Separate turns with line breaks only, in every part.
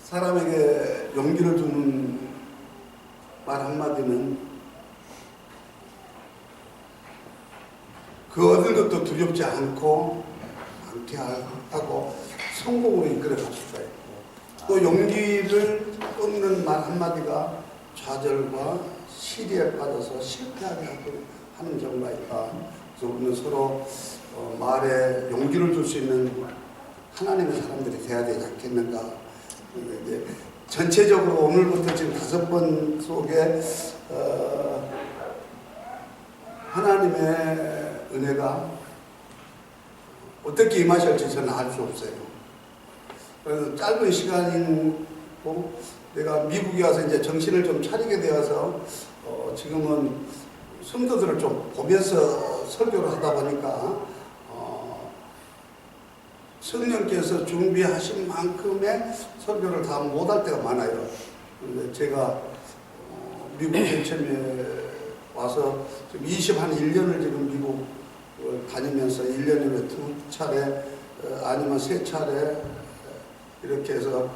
사람에게 용기를 주는 말 한마디는 그 얻은 것도 두렵지 않고 않게 하고 성공으로 이끌어 갈 수가 있고, 또 용기를 끊는 말 한마디가 좌절과 시리에 빠져서 실패하게 하는 경우가 있다. 그래서 우리는 서로 말에 용기를 줄 수 있는 하나님의 사람들이 돼야 되지 않겠는가. 이제 전체적으로 오늘부터 지금 5번 속에 하나님의 은혜가 어떻게 임하실지 저는 알 수 없어요. 그래서 짧은 시간이고 내가 미국에 와서 이제 정신을 좀 차리게 되어서 지금은 성도들을 좀 보면서 설교를 하다 보니까 성령께서 준비하신 만큼의 설교를 다 못할 때가 많아요. 근데 제가 미국 맨 처음에 와서 지금 21년을 지금 미국 다니면서 1년이면 2차례 아니면 3차례 이렇게 해서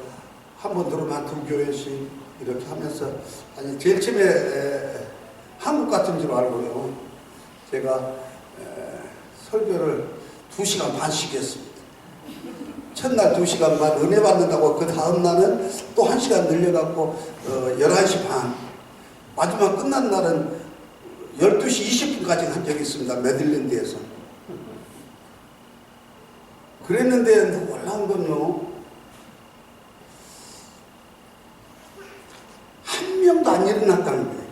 한 번 들어오면 한 2교회씩 이렇게 하면서, 아니 제일 처음에 한국 같은 줄 알고요, 제가 설교를 2시간 반씩 했습니다. 첫날 2시간 반 은혜 받는다고 그 다음 날은 또 1시간 늘려갖고 11시 반, 마지막 끝난 날은 12시 20분까지 한 적이 있습니다. 메들랜드에서. 그랬는데 놀라운 건요, 한 명도 안 일어났다는 거예요.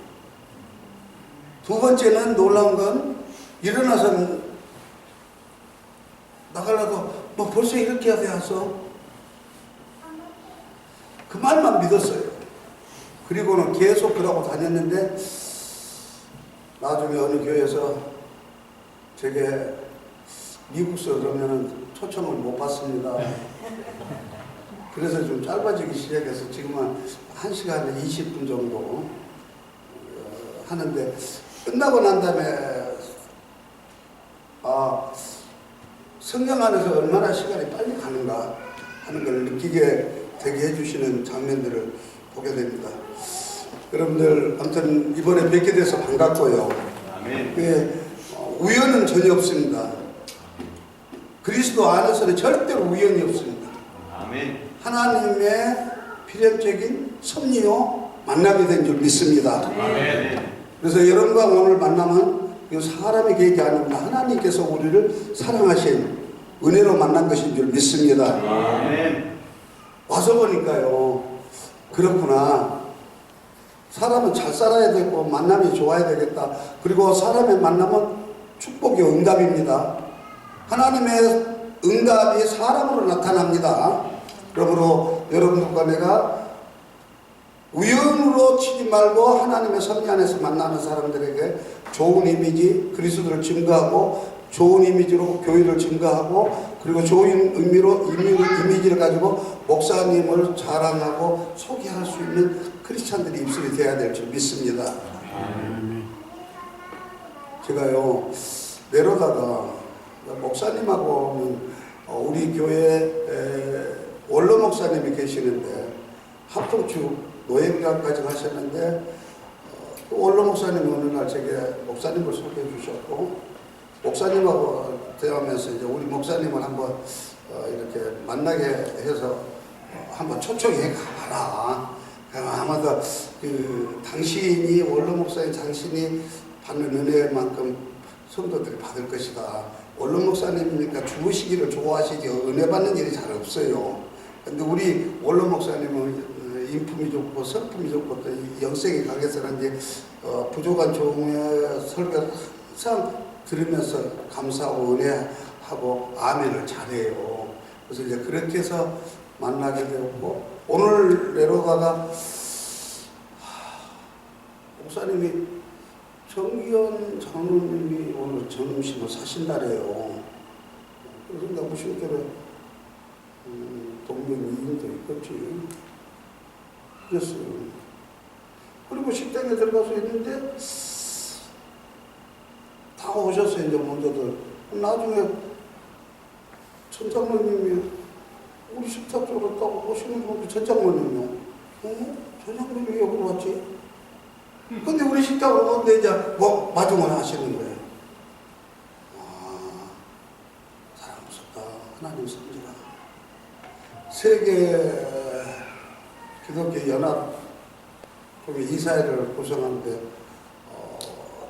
두 번째는 놀라운 건 일어나서 나가려고 뭐 벌써 이렇게 해야 돼서 그 말만 믿었어요. 그리고는 계속 그러고 다녔는데 나중에 어느 교회에서 제게 미국서 그러면은 초청을 못 받습니다. 그래서 좀 짧아지기 시작해서 지금은 1시간에 20분 정도 하는데, 끝나고 난 다음에 성령 안에서 얼마나 시간이 빨리 가는가 하는 걸 느끼게 되게 해주시는 장면들을 보게 됩니다. 여러분들 아무튼 이번에 뵙게 돼서 반갑고요. 아멘. 우연은 전혀 없습니다. 그리스도 안에서는 절대로 우연이 없습니다. 아멘. 하나님의 필연적인 섭리요 만남이 된 줄 믿습니다. 아멘. 그래서 여러분과 오늘 만남은 사람의 계획이 아닙니다. 하나님께서 우리를 사랑하신 은혜로 만난 것인 줄 믿습니다. 아멘. 와서 보니까요, 그렇구나. 사람은 잘 살아야 되고 만남이 좋아야 되겠다. 그리고 사람의 만남은 축복의 응답입니다. 하나님의 응답이 사람으로 나타납니다. 그러므로 여러분들과 내가 우연으로 치지 말고 하나님의 섭리 안에서 만나는 사람들에게 좋은 이미지, 그리스도를 증거하고 좋은 이미지로 교회를 증거하고, 그리고 좋은 이미지를 가지고 목사님을 자랑하고 소개할 수 있는 크리스찬들이 입술이 되어야 될 줄 믿습니다. 제가요 내려다가 목사님하고는 우리 교회에 원로 목사님이 계시는데 합동축 노예비까지 하셨는데 원로 목사님 어느 날 제게 목사님을 소개해 주셨고, 목사님하고 대화하면서 이제 우리 목사님을 한번 이렇게 만나게 해서 한번 초청해 가봐라. 아마도 당신이 원로 목사님 당신이 받는 은혜만큼 성도들이 받을 것이다. 원로 목사님이니까 주무시기를 좋아하시지 은혜 받는 일이 잘 없어요. 근데 우리 원로 목사님은 인품이 좋고 성품이 좋고 또 영성이 강해서 그런지 부족한 종의 설교를 항상 들으면서 감사하고 은혜하고 아멘을 잘해요. 그래서 이제 그렇게 해서 만나게 되었고, 오늘 내려가가 목사님이 정기현 장로님이 오늘 점심을 사신다래요. 그래서 내가 무심결에 동명이인도 있겠지. 그랬어요. 그리고 식당에 들어가서 있는데 다 오셨어요. 이제 먼저들. 나중에 천장로님이 우리 식탁 좀 쪽으로 딱 오시는 분이 전 장모님이요. 전 장모님이 왜 여기로 왔지? 근데 우리 식당으로 오는데 이제 뭐 마중을 하시는 거예요. 사람 무섭다. 하나님 섬기라. 세계 기독교 연합 거기 이사회를 구성하는데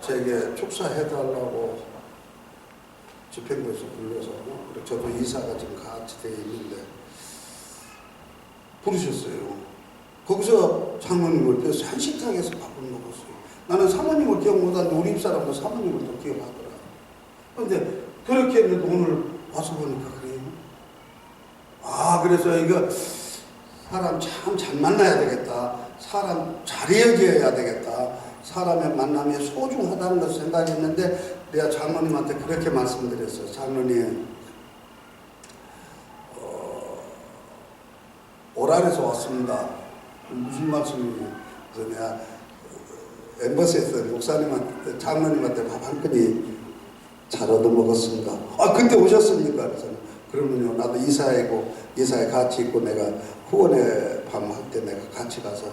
제게 축사해달라고 집행부에서 불러서 그리고 저도 이사가 지금 같이 되어 있는데 부르셨어요. 거기서 장모님을 뵈서 한식탁에서 밥을 먹었어요. 나는 사모님을 기억 못하는데 우리 집사람도 사모님을 또 기억하더라. 그런데 그렇게 했는데 오늘 와서 보니까 그래요. 그래서 이거 사람 참 잘 만나야 되겠다. 사람 잘 이어져야 되겠다. 사람의 만남이 소중하다는 것을 생각했는데 내가 장로님한테 그렇게 말씀드렸어요. 장로님, 오랄에서 왔습니다. 무슨 말씀이에요? 그래서 내가 엠버시에서 목사님한테, 장로님한테 밥 한 끼니 잘 얻어먹었습니다. 그때 오셨습니까? 그래서 그러면요, 나도 이사회 같이 있고 내가 후원회 밤 할 때 내가 같이 가서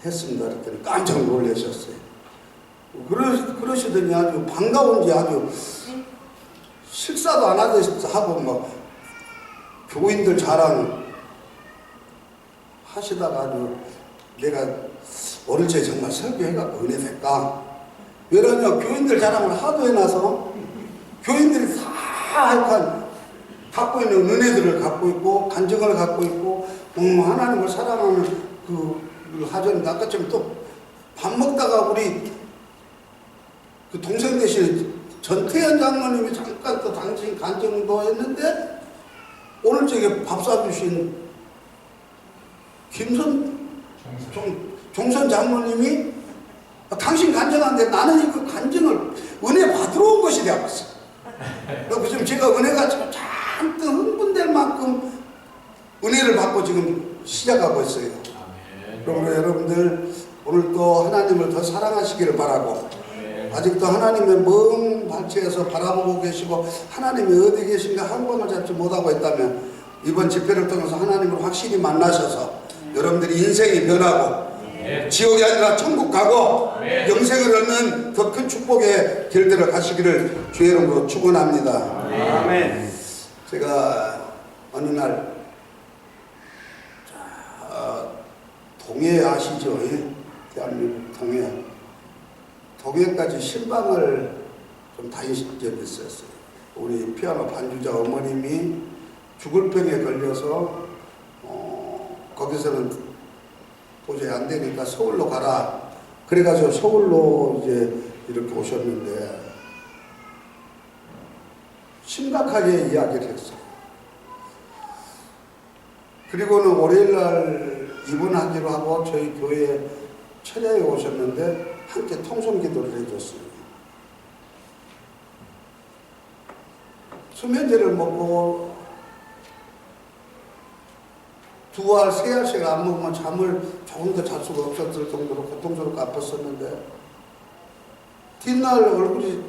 했습니다. 그랬더니 깜짝 놀라셨어요. 그러시더니 아주 반가운지 아주 식사도 안 하고 막 교인들 자랑 하시다가 아주 내가 어릴 때 정말 설교해갖고 은혜 될까? 왜냐면 교인들 자랑을 하도 해놔서 교인들이 다 하여간 갖고 있는 은혜들을 갖고 있고 간증을 갖고 있고 하나님을 사랑하는 그 하전 아까처럼 또 밥 먹다가 우리 그 동생 대신 전태현 장로님이 잠깐 또 당신 간증도 했는데 오늘 저기 밥 사주신 종선 장로님이 당신 간증하는데 나는 이 그 간증을 은혜 받으러 온 것이 되었어. 그래서 지금 제가 은혜가 지금 잔뜩 흥분될 만큼 은혜를 받고 지금 시작하고 있어요. 그러므로 여러분들 오늘 또 하나님을 더 사랑하시기를 바라고 아직도 하나님의 먼 발치에서 바라보고 계시고 하나님이 어디 계신가 한번을 잡지 못하고 있다면 이번 집회를 통해서 하나님을 확실히 만나셔서 여러분들이 인생이 변하고 지옥이 아니라 천국 가고 영생을 얻는 더 큰 축복의 길들을 가시기를 주의 이름으로 축원합니다.
아멘.
제가 어느 날 동해 아시죠? 대한민국 동해까지 신방을 좀 다니신 적이 있었어요. 우리 피아노 반주자 어머님이 죽을 병에 걸려서 거기서는 도저히 안 되니까 서울로 가라. 그래가지고 서울로 이제 이렇게 오셨는데 심각하게 이야기를 했어요. 그리고는 월요일날 입원하기로 하고 저희 교회 철야에 오셨는데 함께 통성 기도를 해줬어요. 수면제를 먹고 2알, 3알씩 안 먹으면 잠을 조금 더 잘 수가 없었을 정도로 고통스럽고 아팠었는데 뒷날 얼굴이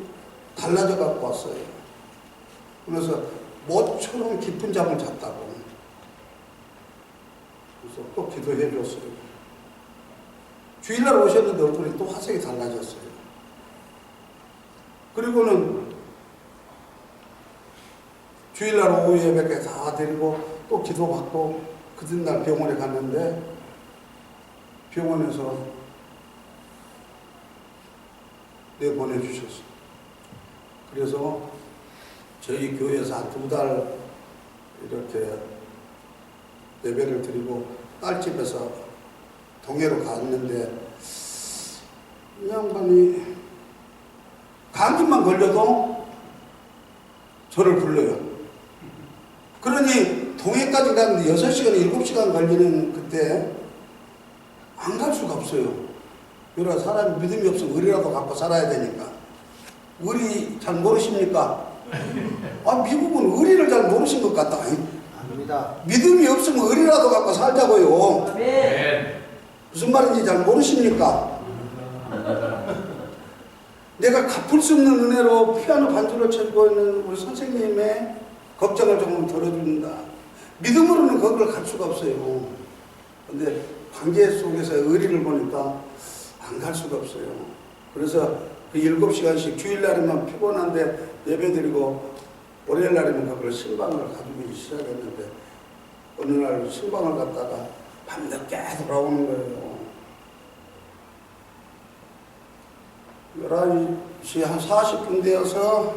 달라져 갖고 왔어요. 그래서 모처럼 깊은 잠을 잤다고. 그래서 또 기도해 줬어요. 주일날 오셨는데 얼굴이 또 화색이 달라졌어요. 그리고는 주일날 오후 예배까지 다 드리고 또 기도받고 그 뒷날 병원에 갔는데 병원에서 내보내주셨어요. 그래서 저희 교회에서 한 2달 이렇게 예배를 드리고 딸집에서 동해로 갔는데 이 양반이 감기만 걸려도 저를 불러요. 그러니 동해까지 가는데 6시간, 7시간 걸리는 그때 안 갈 수가 없어요. 그러나 사람이 믿음이 없으면 의리라도 갖고 살아야 되니까. 의리 잘 모르십니까? 미국은 의리를 잘 모르신 것 같다.
아닙니다.
믿음이 없으면 의리라도 갖고 살자고요.
네.
무슨 말인지 잘 모르십니까? 내가 갚을 수 없는 은혜로 피아노 반주를 쳐주고 있는 우리 선생님의 걱정을 조금 덜어준다. 믿음으로는 거기를 갈 수가 없어요. 근데 관계 속에서 의리를 보니까 안 갈 수가 없어요. 그래서 그 7시간씩 주일날이면 피곤한데 예배드리고 월요일날이면 그걸 신방을 가지고 시작했는데 어느 날 신방을 갔다가 밤늦게 돌아오는 거예요. 11시 한 40분 되어서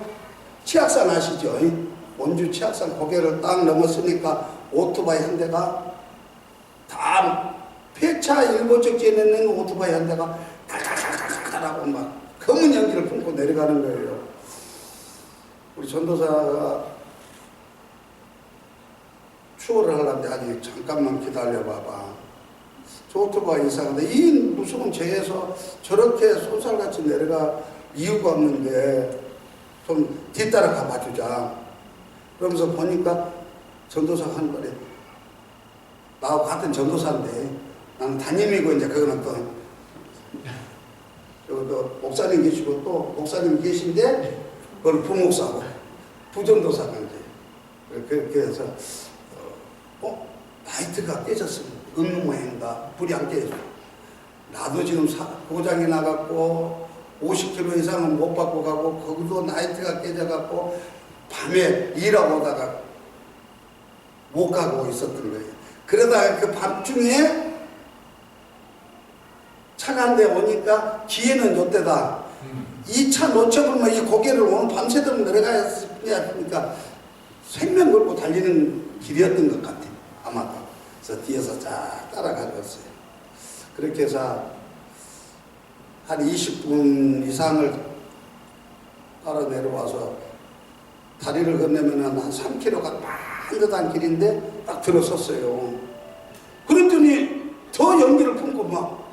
치악산 아시죠? 원주 치악산 고개를 딱 넘었으니까 오토바이 한 대가 다 폐차 일곱 쪽지에 있는 오토바이 한 대가 달달달달달하고 막 검은 연기를 품고 내려가는 거예요. 우리 전도사가 추월을 하려는데 아니 잠깐만 기다려봐봐. 저 오토바이 이상한데 이 무서운 제에서 저렇게 쏜살같이 내려가 이유가 없는데 좀 뒤따라 가봐주자. 그러면서 보니까 전도사가 하는 말이 나하고 같은 전도사인데 나는 담임이고 이제 그거는 또 목사님 계시고 또 목사님 계신데 그건 부목사고 부전도사가 이제 그렇게 해서 라이트가 깨졌습니다. 없는 모양인가 불이 안 깨져. 나도 지금 고장이 나갖고 50km 이상은 못 받고 가고 거기도 라이트가 깨져갖고 밤에 일하고 오다가 못 가고 있었던 거예요. 그러다가 그 밤중에 차가 한 대 오니까 기회는 요때다. 이 차 놓쳐버리면 이 고개를 오늘 밤새도록 내려가야 하니까 생명 걸고 달리는 길이었던 것 같아요. 아마도. 그래서 뒤에서 쫙 따라가졌어요. 그렇게 해서 한 20분 이상을 따라 내려와서 다리를 건너면 한 3km가 반듯한 길인데 딱 들어섰어요. 그랬더니 더 연기를 품고 막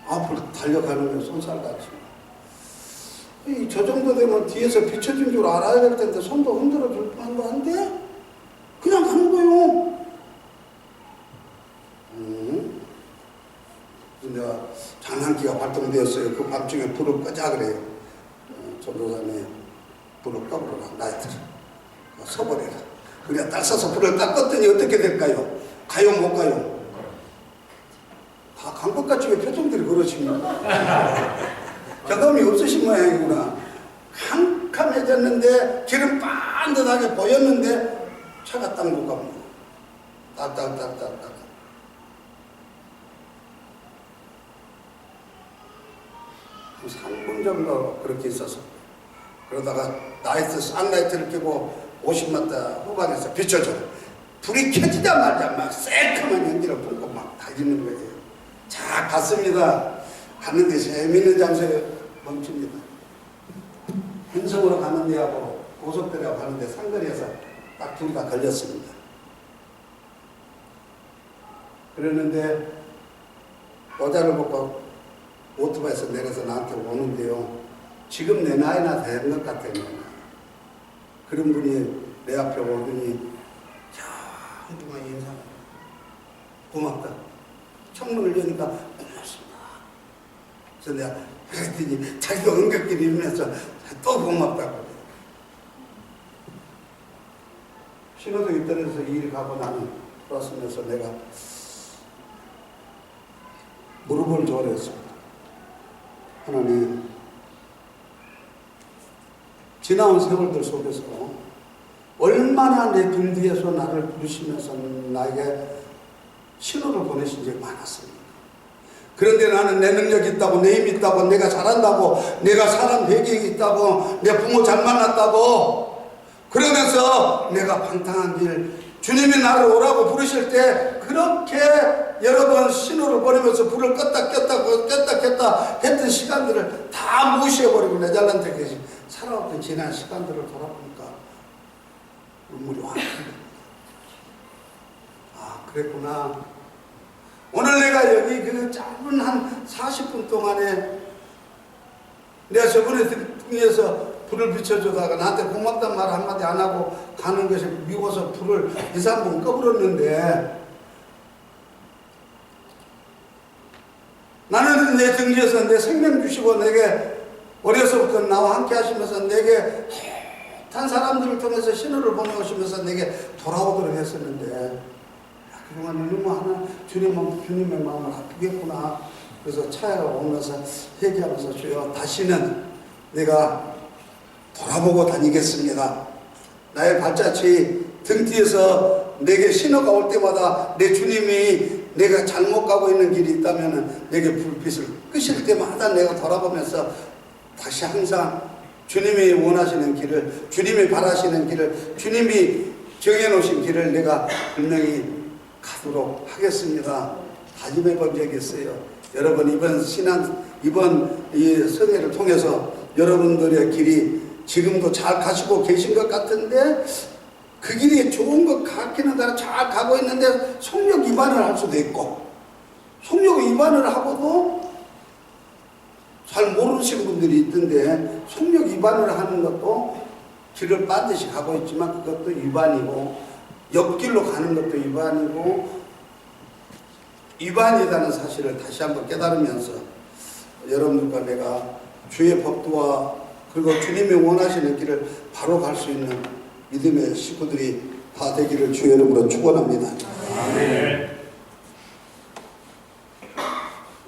앞으로 달려가는 거예요. 손살같이. 저 정도 되면 뒤에서 비춰준 줄 알아야 될 텐데 손도 흔들어 줄 만도 한데 그냥 가는 거예요. 내가 장난기가 발동되었어요. 그 밤중에 불을 끄자 그래요. 전도사님 불을 꺼버려라. 라이트를 서버려라. 그냥 딱 서서 불을 딱 껐더니 어떻게 될까요? 가요 못 가요? 다 간 것 같이 왜 표정들이 그러십니까? 경험이 없으신 모양이구나. 캄캄해졌는데 길은 반듯하게 보였는데 차가 딱 못 갑니다. 딱딱딱딱딱. 한 3분 정도 그렇게 있어서 그러다가 라이트, 쌍라이트를 켜고 50m 후반에서 비춰줘요. 불이 켜지자마자 막 새까만 연기를 품고 막 달리는 거예요. 자, 갔습니다. 갔는데 재미있는 장소에 멈춥니다. 행성으로 가는 데하고 고속도로에 가는데 상거리에서 딱 둘 다 걸렸습니다. 그랬는데 모자를 벗고 오토바이에서 내려서 나한테 오는데요. 지금 내 나이나 된 것 같아요. 그런 분이 내 앞에 오더니 한동안 인사를 고맙다. 창문을 여니까 고맙습니다. 그래서 내가 그랬더니 자기도 응급기를 일면서 또 고맙다고. 신호등이 떨어져서 일 가고 나는 돌아서면서 내가 무릎을 조아렸습니다. 하나님, 지나온 세월들 속에서 얼마나 내 등 뒤에서 나를 부르시면서 나에게 신호를 보내신 적이 많았습니다. 그런데 나는 내 능력이 있다고, 내 힘이 있다고, 내가 잘한다고, 내가 사람 배경이 있다고, 내 부모 잘 만났다고 그러면서 내가 방탕한 길, 주님이 나를 오라고 부르실 때 그렇게 여러 번 신호를 보내면서 불을 껐다 켰다 했던 시간들을 다 무시해버리고 내 잘난 척해서 살아왔던 지난 시간들을 돌아보니까 눈물이 와. 아, 그랬구나. 오늘 내가 여기 그 짧은 한 40분 동안에 내가 저번에 등에서 불을 비춰주다가 나한테 고맙단 말 한마디 안 하고 가는 것이 미워서 불을 2, 3분 꺼버렸는데 나는 내 등 뒤에서 내 생명 주시고 내게 어려서부터 나와 함께 하시면서 내게 한 사람들을 통해서 신호를 보내오시면서 내게 돌아오도록 했었는데 그동안 너무 하나 주님의 마음을 아프겠구나. 그래서 차에 오면서 얘기하면서 주여 다시는 내가 돌아보고 다니겠습니다. 나의 발자취 등 뒤에서 내게 신호가 올 때마다 내 주님이 내가 잘못 가고 있는 길이 있다면 내게 불빛을 끄실 때마다 내가 돌아보면서 다시 항상 주님이 원하시는 길을, 주님이 바라시는 길을, 주님이 정해놓으신 길을 내가 분명히 가도록 하겠습니다. 다짐해 본 적이 있어요. 여러분 이번 이 성회를 통해서 여러분들의 길이 지금도 잘 가시고 계신 것 같은데 그 길이 좋은 것 같기는 잘 가고 있는데 속력 위반을 할 수도 있고 속력 위반을 하고도 잘 모르시는 분들이 있던데 속력 위반을 하는 것도 길을 반드시 가고 있지만 그것도 위반이고 옆길로 가는 것도 위반이라는 사실을 다시 한번 깨달으면서 여러분들과 내가 주의 법도와 그리고 주님이 원하시는 길을 바로 갈 수 있는 믿음의 식구들이 다 되기를 주의 이름으로 축원합니다.
아멘.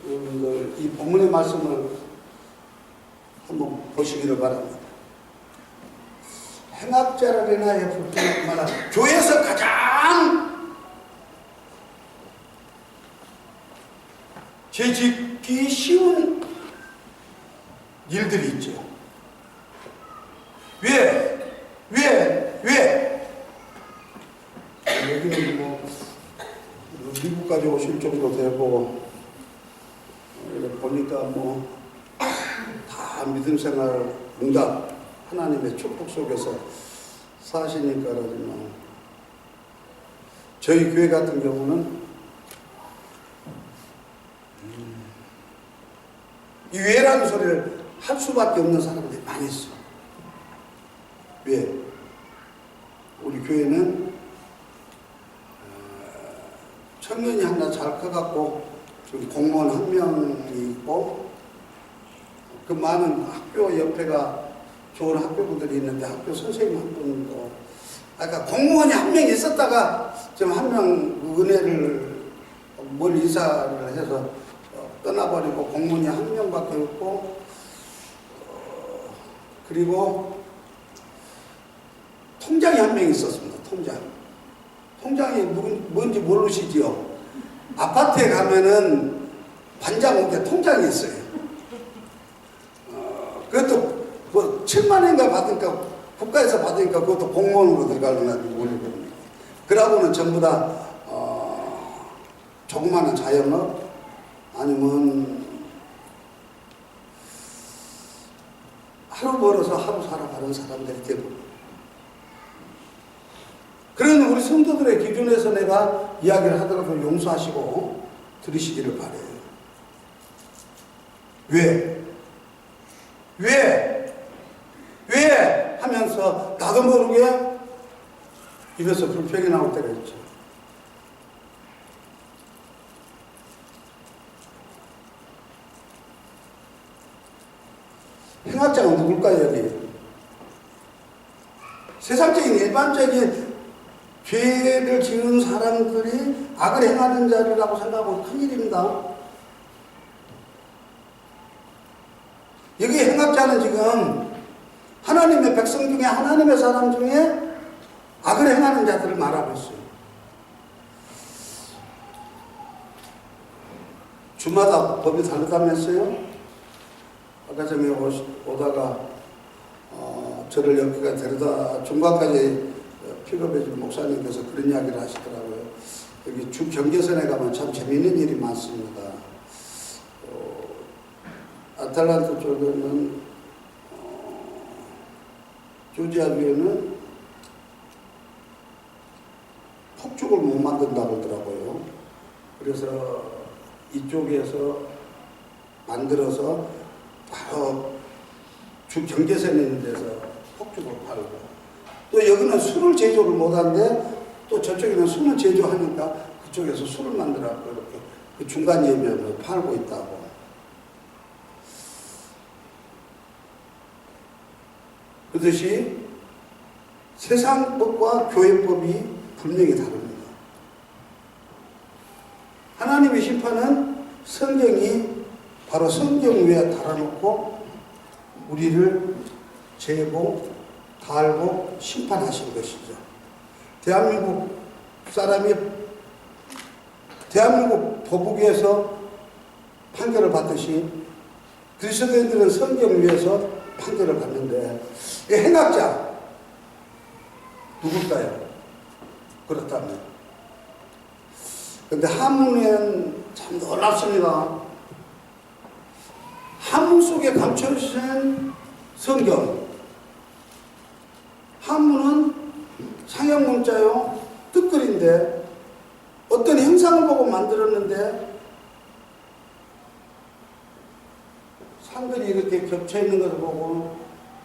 여러분들 이 본문의 말씀을 한번 보시기를 바랍니다. 행악자를 인하여 불평할 만한 교회에서 가장 죄짓기 쉬운 일들이 있죠. 왜? 여기는 뭐 미국까지 오실 정도 되고 보니까 뭐 다 믿음 생활 응답 하나님의 축복 속에서 사시니까 그러지만 저희 교회 같은 경우는 이 왜라는 소리를 할 수밖에 없는 사람들이 많이 있어. 왜? 우리 교회는 청년이 하나 잘 커갖고 지금 공무원 한 명이 있고 그 많은 학교 옆에가 좋은 학교분들이 있는데 학교 선생님 한 분도 아까 공무원이 한 명 있었다가 지금 한 명 은혜를 멀리 이사를 해서 떠나버리고 공무원이 한 명밖에 없고 그리고 통장이 한 명 있었습니다. 통장이 뭔지 모르시지요? 아파트에 가면은 반장 밑에 통장이 있어요. 그것도 뭐 7만 원인가 받으니까 국가에서 받으니까 그것도 공무원으로 들어가려나 모르겠습니다. 그러고는 전부 다 조그마한 자영업 아니면 하루 벌어서 하루 살아가는 사람들이 대부분. 그런 우리 성도들의 기준에서 내가 이야기를 하더라도 용서하시고 들으시기를 바래요. 왜? 하면서 나도 모르게 입에서 불평이 나올 때가 있죠. 행악자가 누굴까요, 여기? 세상적인 일반적인 죄를 지은 사람들이 악을 행하는 자리라고 생각하면 큰일입니다. 여기 행악자는 지금 하나님의 백성 중에 하나님의 사람 중에 악을 행하는 자들을 말하고 있어요. 주마다 법이 다르다면서요? 아까 전에 오다가 저를 여기가 데려다 중간까지 픽업해준 목사님께서 그런 이야기를 하시더라고요. 여기 주 경계선에 가면 참 재미있는 일이 많습니다. 아틀란타 쪽에는 조지아주에는 폭죽을 못 만든다고 하더라고요. 그래서 이쪽에서 만들어서 바로 주 경계선에 있는 데서 폭죽을 팔고 또 여기는 술을 제조를 못하는데 또 저쪽에는 술을 제조하니까 그쪽에서 술을 만들어갖고 이렇게 그 중간 예배를 팔고 있다고. 그것이 세상법과 교회법이 분명히 다릅니다. 하나님의 심판은 성경이 바로 성경 위에 달아놓고 우리를 재고 달고 심판하신 것이죠. 대한민국 사람이 대한민국 도북에서 판결을 받듯이 그리스도인들은 성경 위에서 판결을 받는데 이 행악자 누굴까요? 그렇다면 근데 한문에는 참 놀랍습니다. 한문 속에 감춰진 성경. 한문은 상형문자요 뜻글인데 어떤 형상을 보고 만들었는데 산들이 이렇게 겹쳐 있는 것을 보고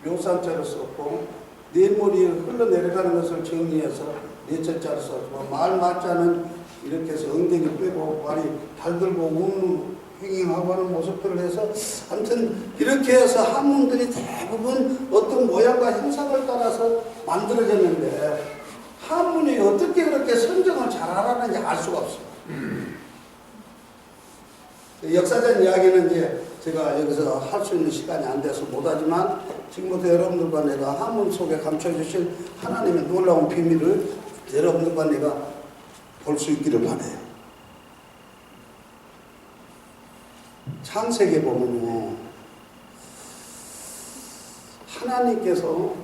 묘산자를 썼고 네모리 흘러내려가는 것을 정리해서 네자자를 썼고 말 맞자는 이렇게 해서 엉덩이 빼고 말이 달 들고 우는 행행하고 하는 모습들을 해서 아무튼 이렇게 해서 한문들이 대부분 어떤 모양과 형상을 따라서 만들어졌는데 한문이 어떻게 그렇게 성경을 잘 알았는지 알 수가 없어요. 역사적 이야기는 이제 제가 여기서 할 수 있는 시간이 안 돼서 못하지만 지금부터 여러분들과 내가 한문 속에 감춰주신 하나님의 놀라운 비밀을 여러분들과 내가 볼 수 있기를 바라요. 창세기에 보면요, 하나님께서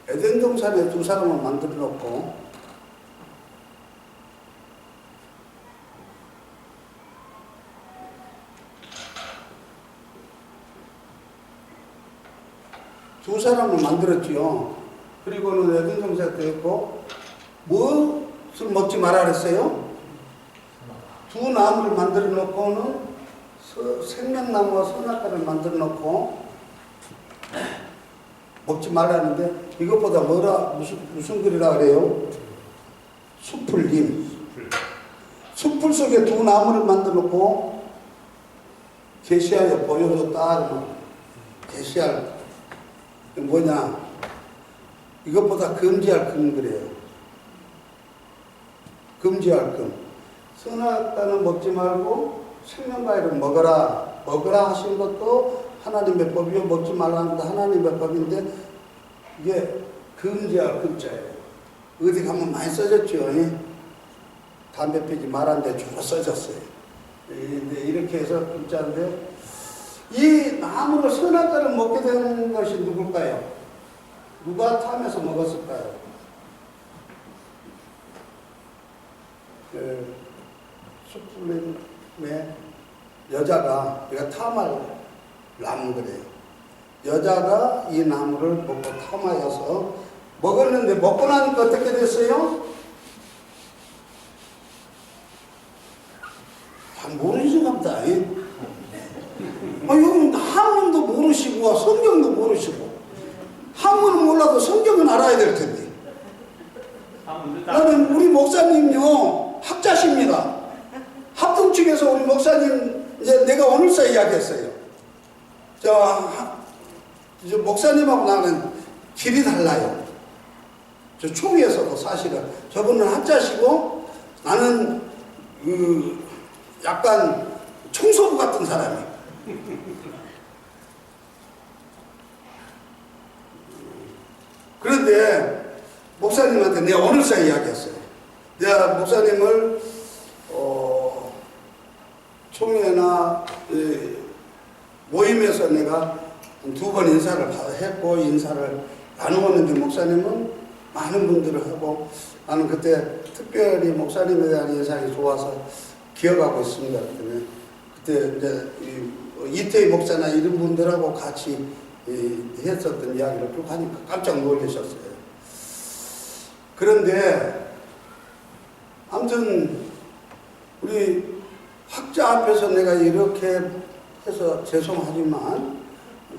에덴 동산에 두 사람을 만들어 놓고 두 사람을 만들었지요. 그리고는 에덴 동산에 되었고 무엇을 먹지 말아 그랬어요? 두 나무를 만들어 놓고는 생명나무와 선악과를 만들어 놓고 먹지 말라는데 이것보다 뭐라 무슨 글이라 그래요? 숲을림. 숲을 속에 두 나무를 만들어 놓고 계시하여 보여줬다 그러면 계시할 뭐냐? 이것보다 금지할 금 그래요. 금지할 금. 선악과는 먹지 말고 생명과일은 먹어라. 먹어라 하신 것도 하나님의 법이요. 먹지 말라는 것도 하나님의 법인데 이게 금지할 금자예요. 어디 가면 많이 써졌죠. 담배 피지 말았는데 주로 써졌어요. 이렇게 해서 금자인데 이 나무를 선악과를 먹게 되는 것이 누굴까요? 누가 탐해서 먹었을까요? 숲풀림의 여자가 이거 탐할 나무 그래요. 여자가 이 나무를 먹고 탐하여서 먹었는데 먹고 나니까 어떻게 됐어요? 잘 모르시나 보다. 여러분 한문도 모르시고 성경도 모르시고 한문은 몰라도 성경은 알아야 될 텐데. 나는 우리 목사님요 학자십니다. 합동 측에서 우리 목사님 이제 내가 오늘서 이야기했어요. 저 목사님하고 나는 길이 달라요. 저 초위에서도 사실은 저분은 학자시고 나는 약간 청소부 같은 사람이에요. 그런데 목사님한테 내가 오늘서 이야기했어요. 내가 목사님을 총회나 모임에서 내가 두 번 인사를 했고 인사를 나누었는데 목사님은 많은 분들을 하고 나는 그때 특별히 목사님에 대한 인상이 좋아서 기억하고 있습니다. 그때 이제 이태희 목사나 이런 분들하고 같이 했었던 이야기를 쭉 하니까 깜짝 놀라셨어요. 그런데 아무튼 우리 학자 앞에서 내가 이렇게 해서 죄송하지만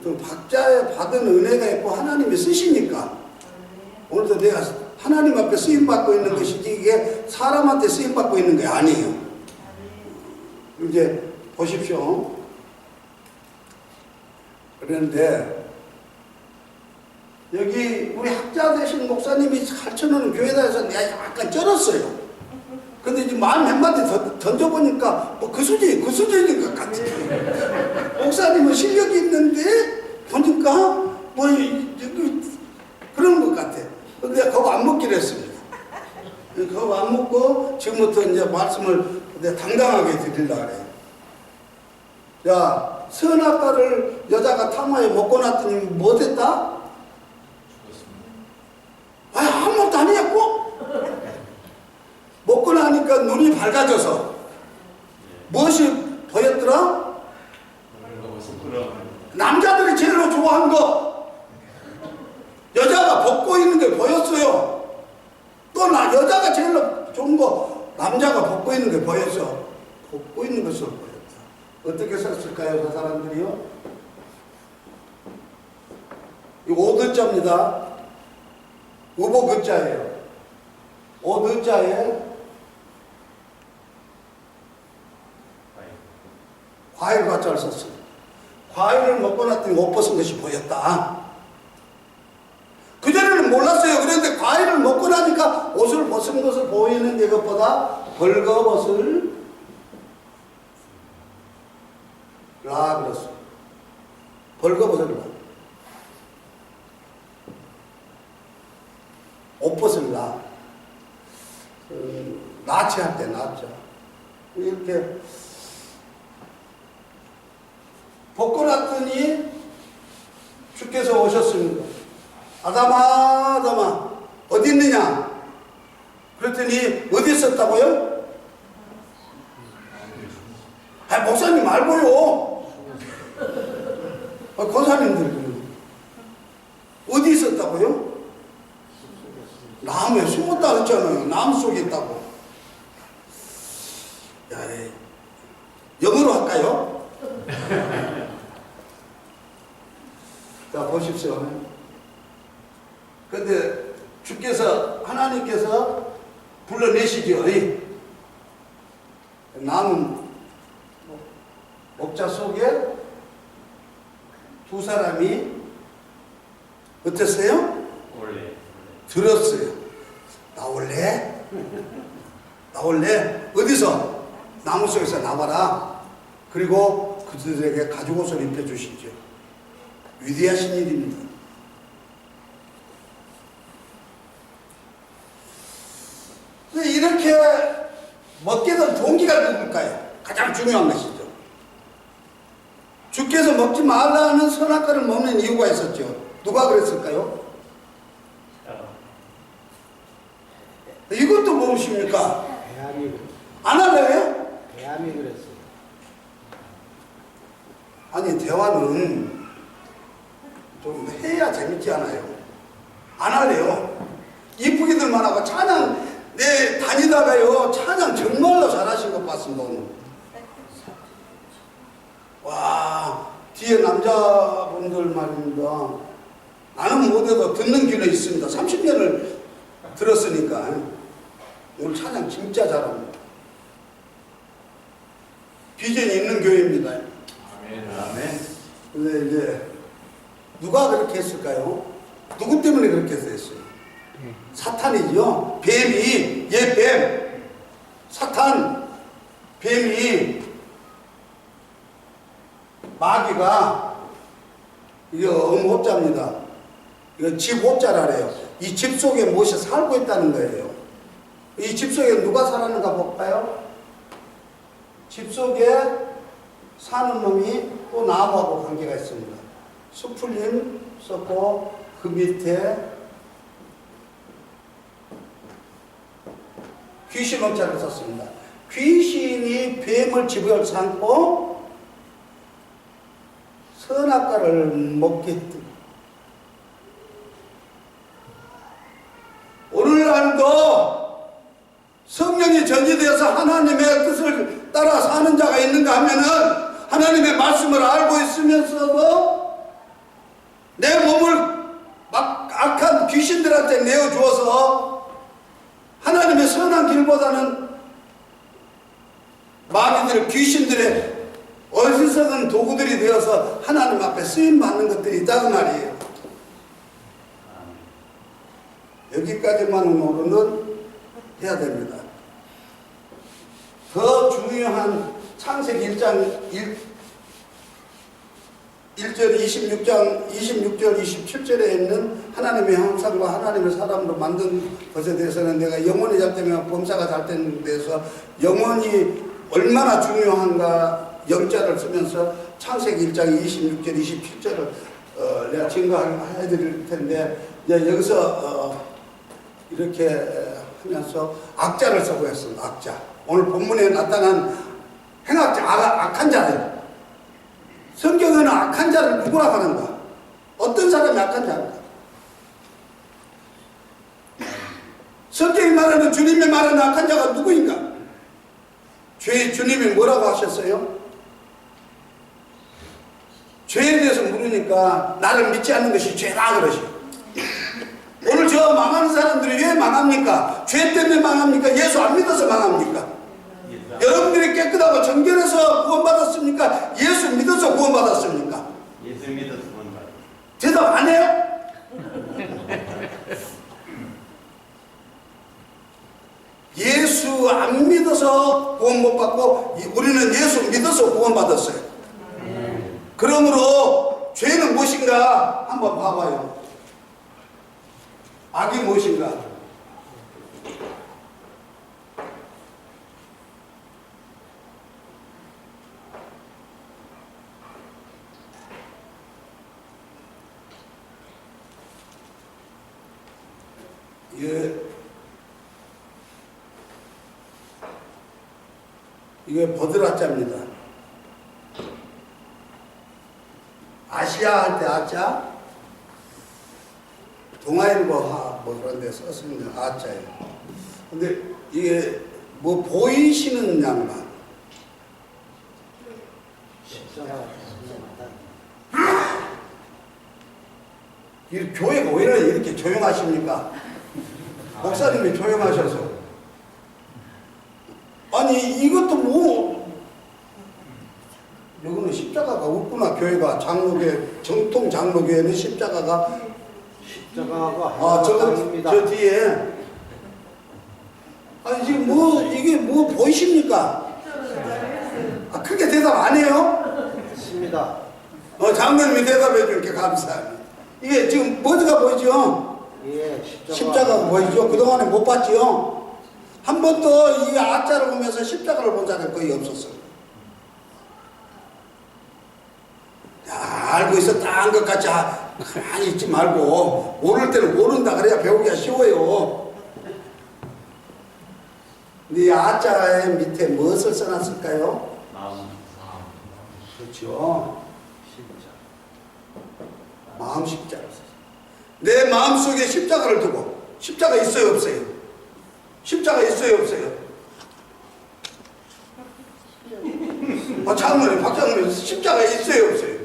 각자의 받은 은혜가 있고 하나님이 쓰시니까 오늘도 내가 하나님 앞에 쓰임받고 있는 것이지 이게 사람한테 쓰임받고 있는 게 아니에요. 이제 보십시오. 그런데 여기 우리 학자 되신 목사님이 가르쳐놓은 교회다에서 내가 약간 쩔었어요. 근데 이제 말 몇 마디 던져보니까 뭐 그 수준인 것 같아. 목사님은 실력이 있는데 보니까 뭐 그런 것 같아. 근데 그거 안 먹기로 했습니다. 그거 안 먹고 지금부터 이제 말씀을 내가 당당하게 드리려고 해요. 야, 선악과를 여자가 탕화에 먹고 났더니 뭐 됐다? 죽었습니다. 아무것도 안 했고? 먹고 나니까 눈이 밝아져서 무엇이 보였더라? 남자들이 제일로 좋아하는 거 여자가 벗고 있는 게 보였어요. 또 여자가 제일로 좋은 거 남자가 벗고 있는 게 보였어. 벗고 있는 것을 보였다. 어떻게 썼을까요, 저 사람들이요? 이 오드자입니다. 의복 의자예요. 오드자에 과일 과자를 썼어요. 과일을 먹고 났더니 옷 벗은 것이 보였다. 그전에는 몰랐어요. 그런데 과일을 먹고 나니까 옷을 벗은 것을 보이는 것보다 벌거벗을 라 그랬어요. 벌거벗을 라. 옷 벗을 라. 나치할 때 나치. 이렇게 벗고 났더니 주께서 오셨습니다. 아담아, 아담아, 어디 있느냐? 그랬더니 어디 있었다고요? 아, 목사님 알고요. 권사님들 어디 있었다고요? 나무에 숨었다 그랬잖아요. 나무 속에 있다고. 야, 영어로 할까요? 자, 보십시오. 근데 주께서, 하나님께서 불러내시죠. 나무 목자 속에 두 사람이 어땠어요? 들었어요. 나올래? 나올래? 어디서? 나무 속에서 나와라. 그리고 그들에게 가죽옷을 입혀주시죠. 위대하신 일입니다. 이렇게 먹게 된 동기가 누굴까요? 가장 중요한 것이죠. 주께서 먹지 말라는 선악과를 먹는 이유가 있었죠. 누가 그랬을까요? 이것도 무엇입니까?
대함이
안 할래요?
대함이 그랬어요.
아니, 대화는 좀 해야 재밌지 않아요? 안 할래요? 이쁘기들만 하고 찬양 다니다가요, 찬양 정말로 잘하신 것 같습니다. 오늘. 와, 뒤에 남자분들 말입니다. 나는 못해도 듣는 귀는 있습니다. 30년을 들었으니까 오늘 찬양 진짜 잘합니다. 비전이 있는 교회입니다.
아멘. 아멘.
근데 이제 누가 그렇게 했을까요? 누구 때문에 그렇게 했어요? 사탄이죠. 뱀이, 뱀. 사탄, 뱀이, 마귀가, 이게 호자입니다. 이거 집 호자라래요. 이 집 속에 무엇이 살고 있다는 거예요. 이 집 속에 누가 살았는가 볼까요? 집 속에 사는 놈이 또 나무하고 관계가 있습니다. 수풀림 썼고 그 밑에 귀신 호자를 썼습니다. 귀신이 뱀을 집을 삼고 선악과를 먹게 했다. 오늘날도 성령이 전이되어서 하나님의 뜻을 따라 사는 자가 있는가 하면은 하나님의 말씀을 알고 있으면서도 내 몸을 막 악한 귀신들한테 내어주어서 하나님의 선한 길보다는 마귀들, 귀신들의 어리석은 도구들이 되어서 하나님 앞에 쓰임받는 것들이 있다고 말이에요. 여기까지만 오늘은 해야 됩니다. 중요한 창세기 1장 1절 26절 27절에 있는 하나님의 형상과 하나님의 사람으로 만든 것에 대해서는 내가 영혼이 잘 되면 범사가 잘 되는 데서 영혼이 얼마나 중요한가 영자를 쓰면서 창세기 1장 26절 27절을 내가 증거해 드릴 텐데 이제 여기서 이렇게 하면서 악자를 쓰고 했습니다. 악자. 오늘 본문에 나타난 행악자, 악한 자들. 성경에는 악한 자를 누구라 하는가? 어떤 사람이 악한 자인가? 성경이 말하는 주님이 말하는 악한 자가 누구인가? 주님이 뭐라고 하셨어요? 죄에 대해서 물으니까 나를 믿지 않는 것이 죄다 그러시. 오늘 저 망하는 사람들이 왜 망합니까? 죄 때문에 망합니까? 예수 안 믿어서 망합니까? 여러분들이 깨끗하고 정결해서 구원받았습니까? 예수 믿어서 구원받았습니까?
예수 믿어서 구원받았습니다.
대답 안 해요? 예수 안 믿어서 구원 못 받고 우리는 예수 믿어서 구원받았어요. 그러므로 죄는 무엇인가 한번 봐봐요. 악이 무엇인가? 이게 버드라자입니다. 아시아 할 때 아자, 동아일보 뭐 그런 데 썼습니다. 아자예요. 근데 이게 뭐 보이시는 양반. 이 교회가 왜 이렇게 조용하십니까? 목사님이 조용하셔서. 아니 이것도 뭐 여기는 십자가가 없구나. 교회가 장로교 정통 장로교회는 십자가가 저 뒤에 아니 지금 뭐 이게 뭐 보이십니까? 크게 대답 안 해요?
있습니다.
장로님이 대답해 줄게 감사합니다. 이게 지금 뭐가 보이죠?
예,
십자가가 보이죠? 그동안에 못 봤지요? 한 번도 이 아자를 보면서 십자가를 본 사람이 거의 없었어요. 알고 있었다는 것 같이 가만히 있지 말고 모를 때는 모른다 그래야 배우기가 쉬워요. 근데 이 아자의 밑에 무엇을 써놨을까요?
마음.
그렇죠. 마음 십자가. 내 마음속에 십자가를 두고 십자가 있어요 없어요? 십자가 있어요 없어요? 장로님 박장로님 십자가 있어요 없어요?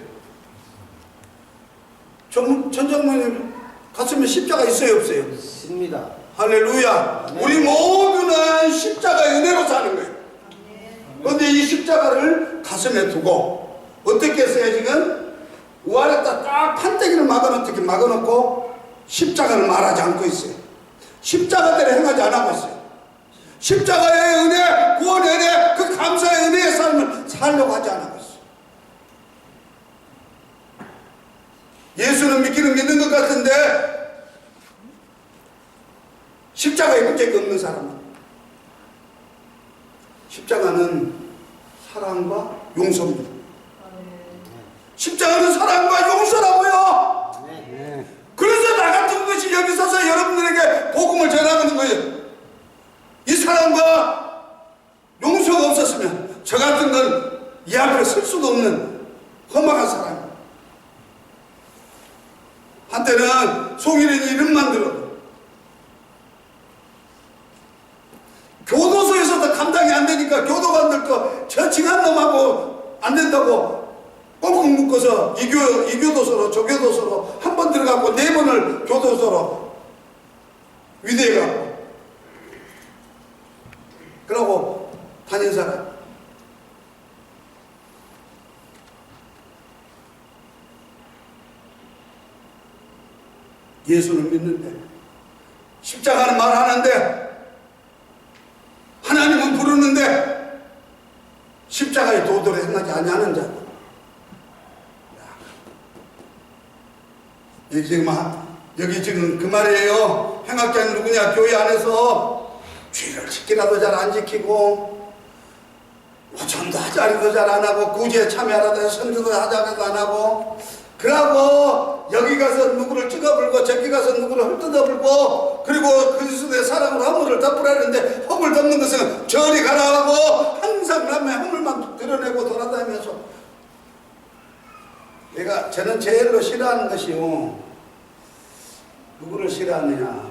전 장로님 가슴에 십자가 있어요 없어요?
있습니다.
할렐루야. 우리 모두는 십자가의 은혜로 사는 거예요. 그런데 이 십자가를 가슴에 두고 어떻게 했어요 지금? 우아래다 딱 판때기를 막아놓고 십자가를 말하지 않고 있어요. 십자가대로 행하지 않고 있어요. 십자가의 은혜, 구원의 은혜, 그 감사의 은혜의 삶을 살려고 하지 않고 있어요. 예수는 믿는 것 같은데 십자가에 문제가 없는 사람은 십자가는 사랑과 용서입니다. 십자가는 사랑과 용서라고요. 그래서 나 같은 것이 여기 서서 여러분들에게 복음을 전하는 거예요. 이 사랑과 용서가 없었으면 저 같은 건 이 앞에 설 수도 없는 험악한 사람. 한때는 송일인 이름만 들어도 교도소에서도 감당이 안 되니까 교도관들도 저 징한 놈하고 안 된다고 꽁꽁 묶어서 이교도소로 조교도소로 한 번 들어가고 4번을 교도소로 위대해가고 그러고 다닌 사람. 예수는 믿는데 십자가는 말하는데 하나님은 부르는데 십자가의 도도로 행하지 아니하는 자. 여기 지금 그 말이에요. 행악자는 누구냐? 교회 안에서 죄를 지키라도 잘 안 지키고, 전도하자리도 잘 안 하고, 구제에 참여하라도 선교도 하자리도 안 하고, 그러고 여기 가서 누구를 찍어불고 저기 가서 누구를 헐뜯어불고, 그리고 그리스도의 사랑으로 허물을 덮으라는데 허물 덮는 것은 저리 가라 하고 항상 남의 허물만 드러내고 돌아다니면서, 저는 제일로 싫어하는 것이요, 누구를 싫어하느냐?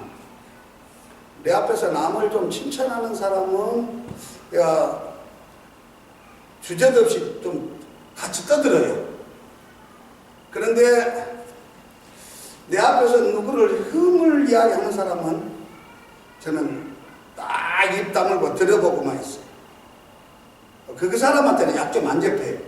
내 앞에서 남을 좀 칭찬하는 사람은 내가 주제도 없이 좀 같이 떠들어요. 그런데 내 앞에서 누구를 흠을 이야기하는 사람은 저는 딱 입 다물고 들여보고만 있어요. 그 사람한테는 약점 안 잡혀요.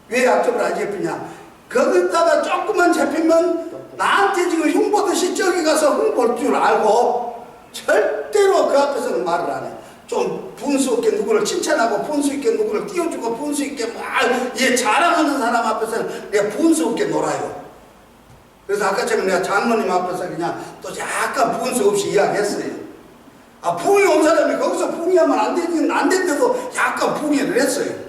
왜 약점을 안 잡히냐? 거기다가 조금만 잡히면 나한테 지금 흉보듯이 저기 가서 흉볼 줄 알고 절대로 그 앞에서는 말을 안 해. 좀 분수 있게 누구를 칭찬하고 분수 있게 누구를 띄워주고 분수 있게 얘 자랑하는 사람 앞에서는 내가 분수 있게 놀아요. 그래서 아까처럼 내가 장로님 앞에서 그냥 또 약간 분수 없이 이야기했어요. 부흥이 온 사람이 거기서 부흥하면 안 된데도 약간 부흥을 했어요.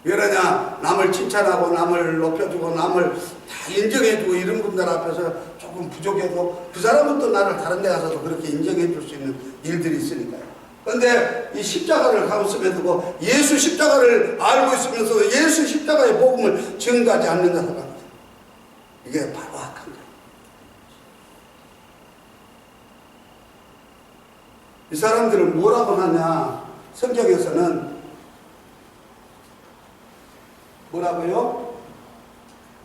왜 그러냐? 남을 칭찬하고 남을 높여주고 남을 다 인정해주고 이런 분들 앞에서 조금 부족해도 그 사람은 또 나를 다른 데 가서도 그렇게 인정해줄 수 있는 일들이 있으니까요. 그런데 이 십자가를 가슴에 두고 예수 십자가를 알고 있으면서 예수 십자가의 복음을 증거하지 않는 사람들, 이게 바로 악한 거예요. 이 사람들을 뭐라고 하냐? 성경에서는 뭐라고요?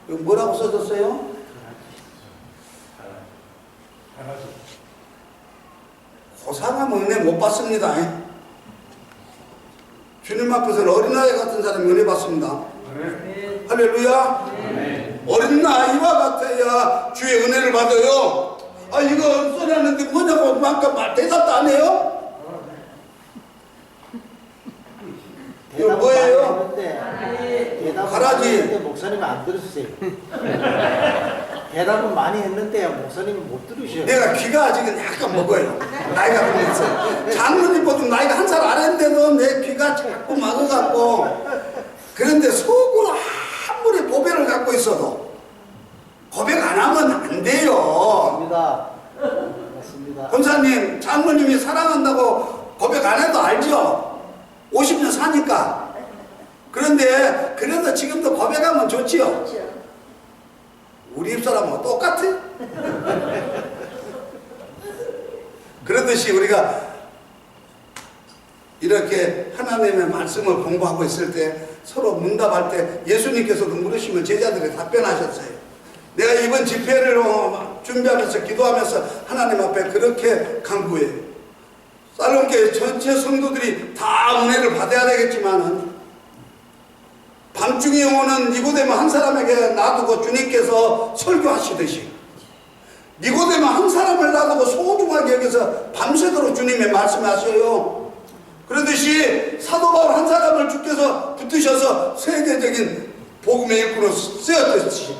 뭐라고 써졌어요? 고상하면 은혜 못 받습니다. 주님 앞에서는 어린아이 같은 사람이 은혜 받습니다. 네. 할렐루야. 네. 어린아이와 같아야 주의 은혜를 받아요. 이거 써놨는데 뭐냐고 대답도 안 해요? 이거 뭐예요? 가라지.
목사님은 안 들으세요. 대답은 많이 했는데 목사님은 못 들으셔요.
내가 귀가 아직은 약간 먹어요. 나이가 들면서. 장로님보다 나이가 한 살 아래인데도 내 귀가 자꾸 막아갖고. 그런데 속으로 아무리 보배를 갖고 있어도 고백 안 하면 안 돼요.
맞습니다.
권사님, 장로님이 사랑한다고 고백 안 해도 알죠? 50년 사니까. 그런데 그래도 지금도 고백하면 좋지요. 우리 입사람하고 똑같아. 그러듯이 우리가 이렇게 하나님의 말씀을 공부하고 있을 때 서로 문답할 때 예수님께서도 물으시면 제자들이 답변하셨어요. 내가 이번 집회를 준비하면서 기도하면서 하나님 앞에 그렇게 간구해요. 살롱교회 전체 성도들이 다 은혜를 받아야 되겠지만은 밤중에 오는 니고데모 한 사람에게 놔두고 주님께서 설교하시듯이 니고데모 한 사람을 놔두고 소중하게 여기서 밤새도록 주님의 말씀하셔요. 그러듯이 사도 바울 한 사람을 주께서 붙드셔서 세계적인 복음의 일꾼으로 쓰였듯이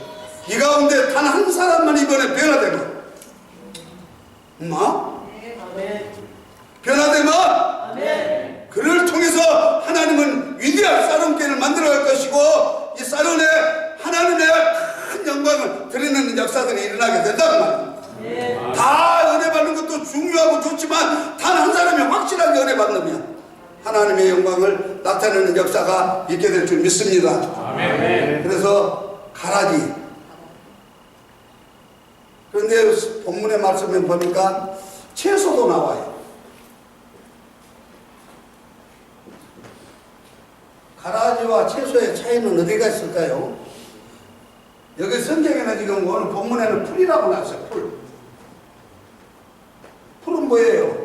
이 가운데 단 한 사람만 이번에 변화되면 변화되면 그를 통해서 하나님은 위대한 사론교회를 만들어갈 것이고 이 사론에 하나님의 큰 영광을 드리는 역사들이 일어나게 된다는 말입니다. 다 은혜 받는 것도 중요하고 좋지만 단 한 사람이 확실하게 은혜 받으면 하나님의 영광을 나타내는 역사가 있게 될 줄 믿습니다. 아멘. 그래서 가라지. 그런데 본문의 말씀에 보니까 채소도 나와요. 가라지와 채소의 차이는 어디가 있을까요? 여기 성경에는 지금 오늘 본문에는 풀이라고 나왔어요. 풀은 뭐예요?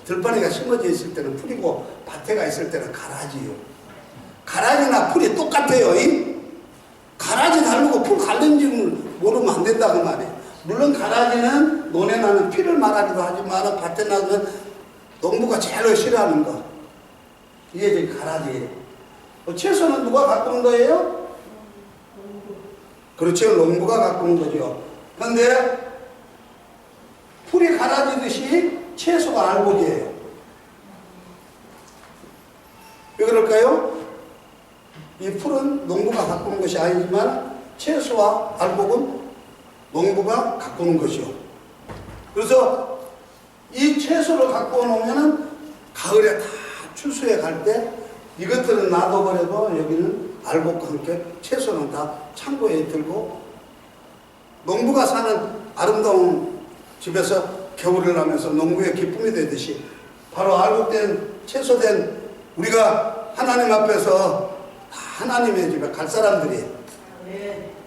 들판이가 심어져 있을 때는 풀이고 밭에가 있을 때는 가라지요. 가라지나 풀이 똑같아요. 가라지 다르고 풀 갈른지는 모르면 안 된다 그 말이에요. 물론 가라지는 논에 나는 피를 말하기도 하지만 밭에 나는 농부가 제일 싫어하는 거 이게 지금 가라지예요. 채소는 누가 가꾸는 거예요? 그렇죠. 농부가 가꾸는 거죠. 그런데 풀이 가라지듯이 채소가 알곡이에요. 왜 그럴까요? 이 풀은 농부가 가꾸는 것이 아니지만 채소와 알곡은 농부가 가꾸는 것이요. 그래서 이 채소를 갖고 놓으면은 가을에 다 추수해 갈 때 이것들은 놔둬버려도 여기는 알곡과 함께 채소는 다 창고에 들고 농부가 사는 아름다운 집에서 겨울을 나면서 농부의 기쁨이 되듯이 바로 알곡된 채소된 우리가 하나님 앞에서 다 하나님의 집에 갈 사람들이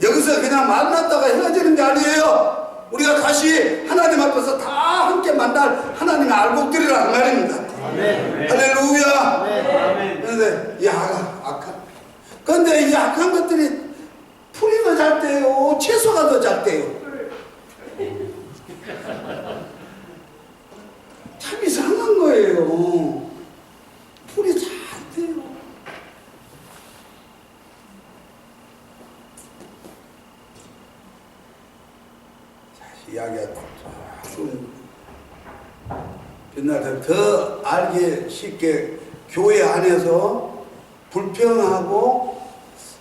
여기서 그냥 만났다가 헤어지는 게 아니에요. 우리가 다시 하나님 앞에서 다 함께 만날 하나님의 알곡들이란 말입니다. 할렐루야. 그런데 이 그런데 이 악한 것들이 풀이 더 잘 때요, 채소가 더 잘 때요. 참 이상한 거예요. 풀이 잘 때요. 이야기가 좀 옛날에 더 알기 쉽게 교회 안에서 불평하고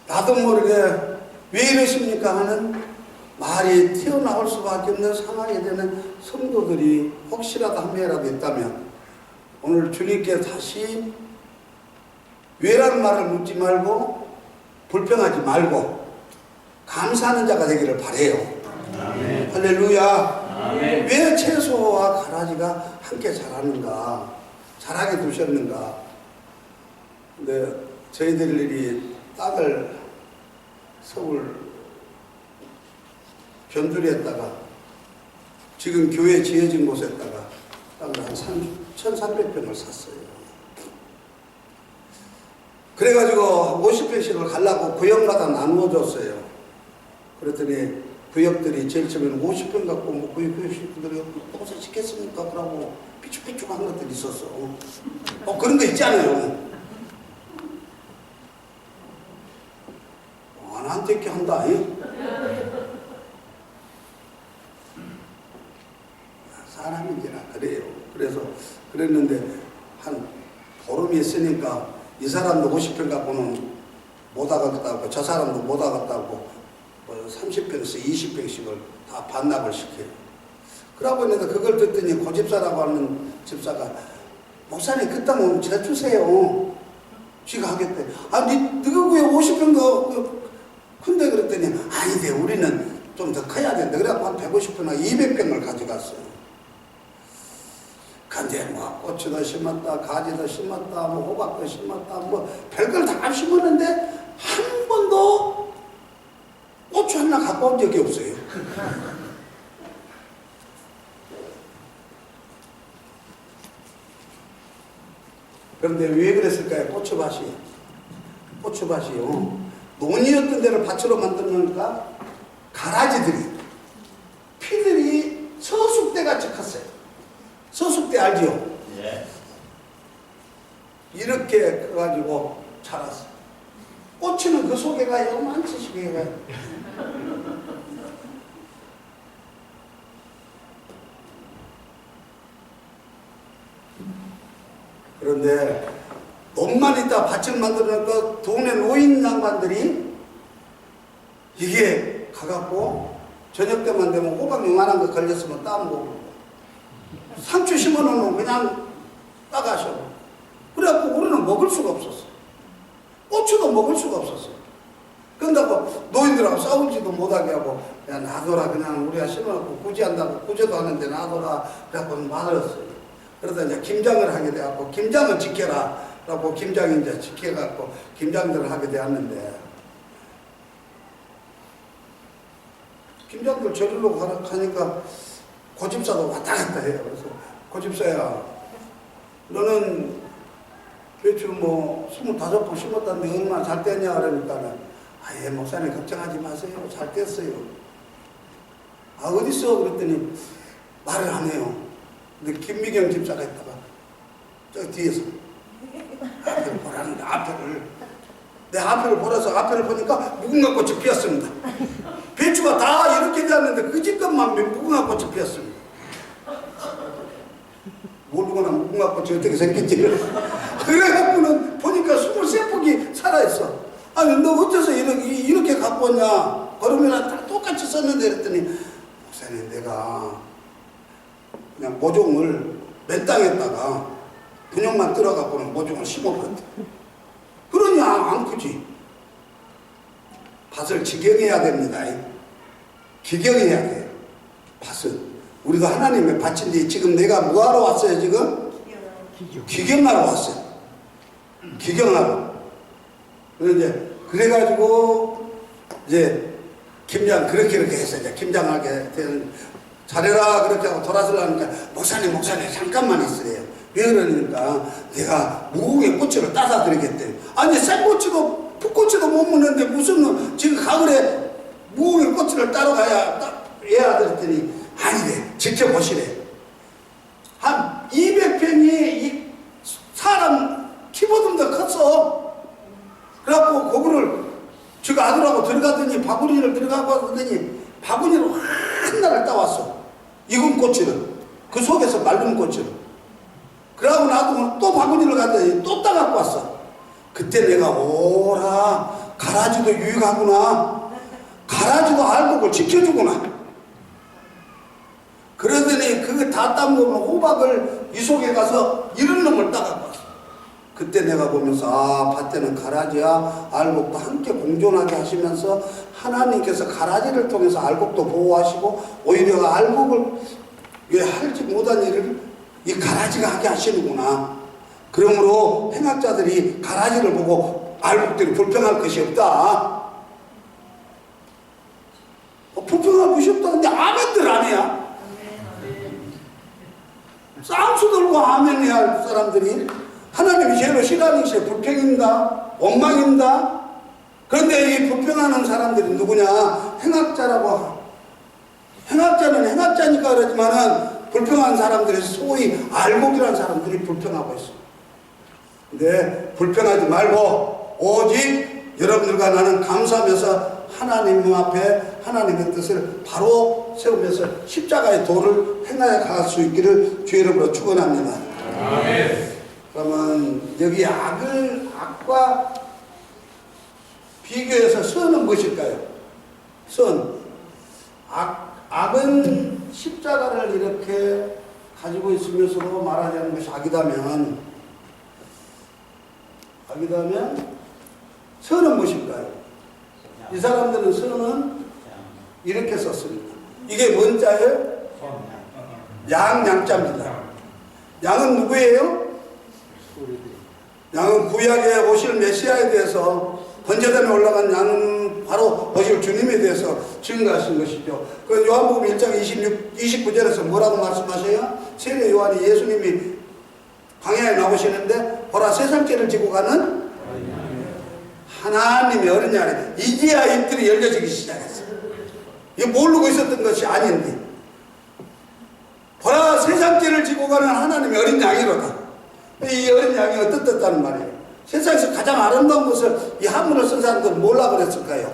나도 모르게 왜 이러십니까 하는 말이 튀어나올 수밖에 없는 상황이 되는 성도들이 혹시라도 한 명이라도 있다면 오늘 주님께 다시 왜라는 말을 묻지 말고 불평하지 말고 감사하는 자가 되기를 바라요. 아멘. 할렐루야. 아멘. 왜 채소와 가라지가 함께 자라는가, 자라게 두셨는가. 근데 저희들이 땅을 서울 변두리에다가 지금 교회 지어진 곳에다가 땅을 한 1,300평을 샀어요. 그래가지고 50평씩을 가려고 구역마다 나누어줬어요. 그랬더니 구역들이 제일 처음에는 50평 갖고 뭐 구역들이 무엇을 시켰습니까? 그러고 삐죽삐죽한 것들이 있었어. 그런 거 있잖아요. 나한테 이렇게 한다. 사람인지나 그래요. 그래서 그랬는데 한 보름이 있으니까 이 사람도 50평 갖고는 못 하겠다고 저 사람도 못 하겠다고 30평씩 20평씩을 다 반납을 시켜요. 그러고 있는데 그걸 듣더니 고집사라고 하는 집사가 목사님 그 땅은 저 주세요. 쥐가 하겠대. 너가 왜 50평 더 큰데 그랬더니 아니돼 우리는 좀 더 커야 된다. 그래갖고 한 150평이나 200평을 가져갔어요. 근데 뭐 고추도 심었다, 가지도 심었다, 뭐 호박도 심었다, 뭐 별걸 다 심었는데 한 번도 고추 하나 갖고 온 적이 없어요. 그런데 왜 그랬을까요? 고추밭이요. 논이었던 데를 밭으로 만들니까 가라지들이, 피들이 서숙대같이 컸어요. 서숙대 알지요? 예. 이렇게 커가지고 자랐어요. 고추는 그 속에가 요만치 시계가. 그런데 논만 있다 밭을 만들어놓고 동네 노인 양반들이 이게 가갖고 저녁 때만 되면 호박 요만한 거 걸렸으면 따먹고 상추 심어놓으면 그냥 따가셔. 그래갖고 우리는 먹을 수가 없었어. 고추도 먹을 수가 없었어. 그런다고 노인들하고 싸우지도 못하게 하고 야 놔둬라 그냥 우리가 심어놓고 구제한다고 구제도 하는데 놔둬라 그래갖고 말았어요. 그러다 이제 김장을 하게 돼갖고 김장을 지켜라 라고 김장이 이제 지켜갖고 김장들을 하게 되었는데 김장들 저리로 가니까 고집사도 왔다 갔다 해요. 그래서 고집사야 너는 배추 뭐 25포 심었다는데 얼마나 잘 뗐냐 그러니까는 아예 목사님 걱정하지 마세요. 잘 뗐어요. 어딨어? 그랬더니 말을 안 해요. 근데 김미경 집사가 있다가 저 뒤에서 앞에를 보라는데 앞에를 내 앞에를 보라서 앞에를 보니까 무궁화 꽃이 피었습니다. 배추가 다 이렇게 되었는데 그 집 것만 무궁화 꽃이 피었습니다. 모르거나 무궁화 꽃이 어떻게 생겼지? 그래갖고는 보니까 23폭이 살아있어. 아니 너 어째서 이렇게 갖고 왔냐? 그러면 다 똑같이 썼는데 그랬더니 목사님 내가 그냥 모종을 맨 땅에다가 분영만 들어가고는 모종을 심어버렸대. 그러냐 안 크지. 밭을 기경해야 됩니다. 기경해야 돼. 밭은 우리도 하나님의 밭인데 지금 내가 뭐하러 왔어요 지금? 기경하러 왔어요. 기경하러. 그래가지고 이제 김장 그렇게 해서 이제 김장하게 되는 잘해라 그렇게 하고 돌아서려니까 목사님 잠깐만 있으래요. 왜 그러니까 내가 무궁의 꽃을 따다 드리겠대요. 아니 생꽃이도 풋꽃이도 못 먹는데 무슨 지금 가을에 무궁의 꽃을 따러 가야 그랬더니 아니래. 지켜보시래. 한 200평이 이 사람 키보드보다 컸어. 그래갖고 그거를 지가 아들하고 들어가더니 바구니를 들어가고 하더니 바구니로 하나를 따왔어. 익은 꽃을. 그 속에서 맑은 꽃을. 그러고 나도 또 바구니를 갔더니 또 따갖고 왔어. 그때 내가 오라 가라지도 유익하구나. 가라지도 알곡을 지켜주구나. 그러더니 그거 다 따먹으면 호박을 이 속에 가서 이런 놈을 따갖고 왔어. 그때 내가 보면서 아 밭에는 가라지와 알곡도 함께 공존하게 하시면서 하나님께서 가라지를 통해서 알곡도 보호하시고 오히려 알곡을 할지 못한 일을 이 가라지가 하게 하시는구나. 그러므로 행학자들이 가라지를 보고 알곡들이 불평할 것이 없다. 불평할 것이 없다. 근데 아멘들 아니야. 쌍수 들고 아멘해야 할 사람들이 하나님이 제일로 싫어하는 것이 불평입니다. 원망입니다. 그런데 이 불평하는 사람들이 누구냐? 행학자라고. 행학자는 행학자니까 그러지만은 불평한 사람들이 소위 알곡이라는 사람들이 불평하고 있어. 근데 불평하지 말고 오직 여러분들과 나는 감사하면서 하나님 앞에 하나님의 뜻을 바로 세우면서 십자가의 도를 행하여 갈 수 있기를 주 이름으로 축원합니다. 아멘. 그러면 여기 악과 비교해서 선은 무엇일까요? 선. 악은 십자가를 이렇게 가지고 있으면서도 말하자는 것이 악이다면 선은 무엇일까요? 이 사람들은 선은 이렇게 썼습니다. 이게 뭔 자예요? 양자입니다. 양은 누구예요? 양은 구약에 오실 메시아에 대해서 번제단에 올라간 양은 바로 오실 주님에 대해서 증거하신 것이죠. 그 요한복음 1장 29절에서 뭐라고 말씀하셔요? 세례 요한이 예수님이 광야에 나오시는데 보라 세상죄를 지고 가는 하나님의 어린 양이 이제야 입들이 열려지기 시작했어요. 이거 모르고 있었던 것이 아닌데 보라 세상죄를 지고 가는 하나님의 어린 양이로다. 이 어린 양이 어떻다는 말이에요? 세상에서 가장 아름다운 것을 이 한문을 쓴 사람들은 몰라 그랬을까요?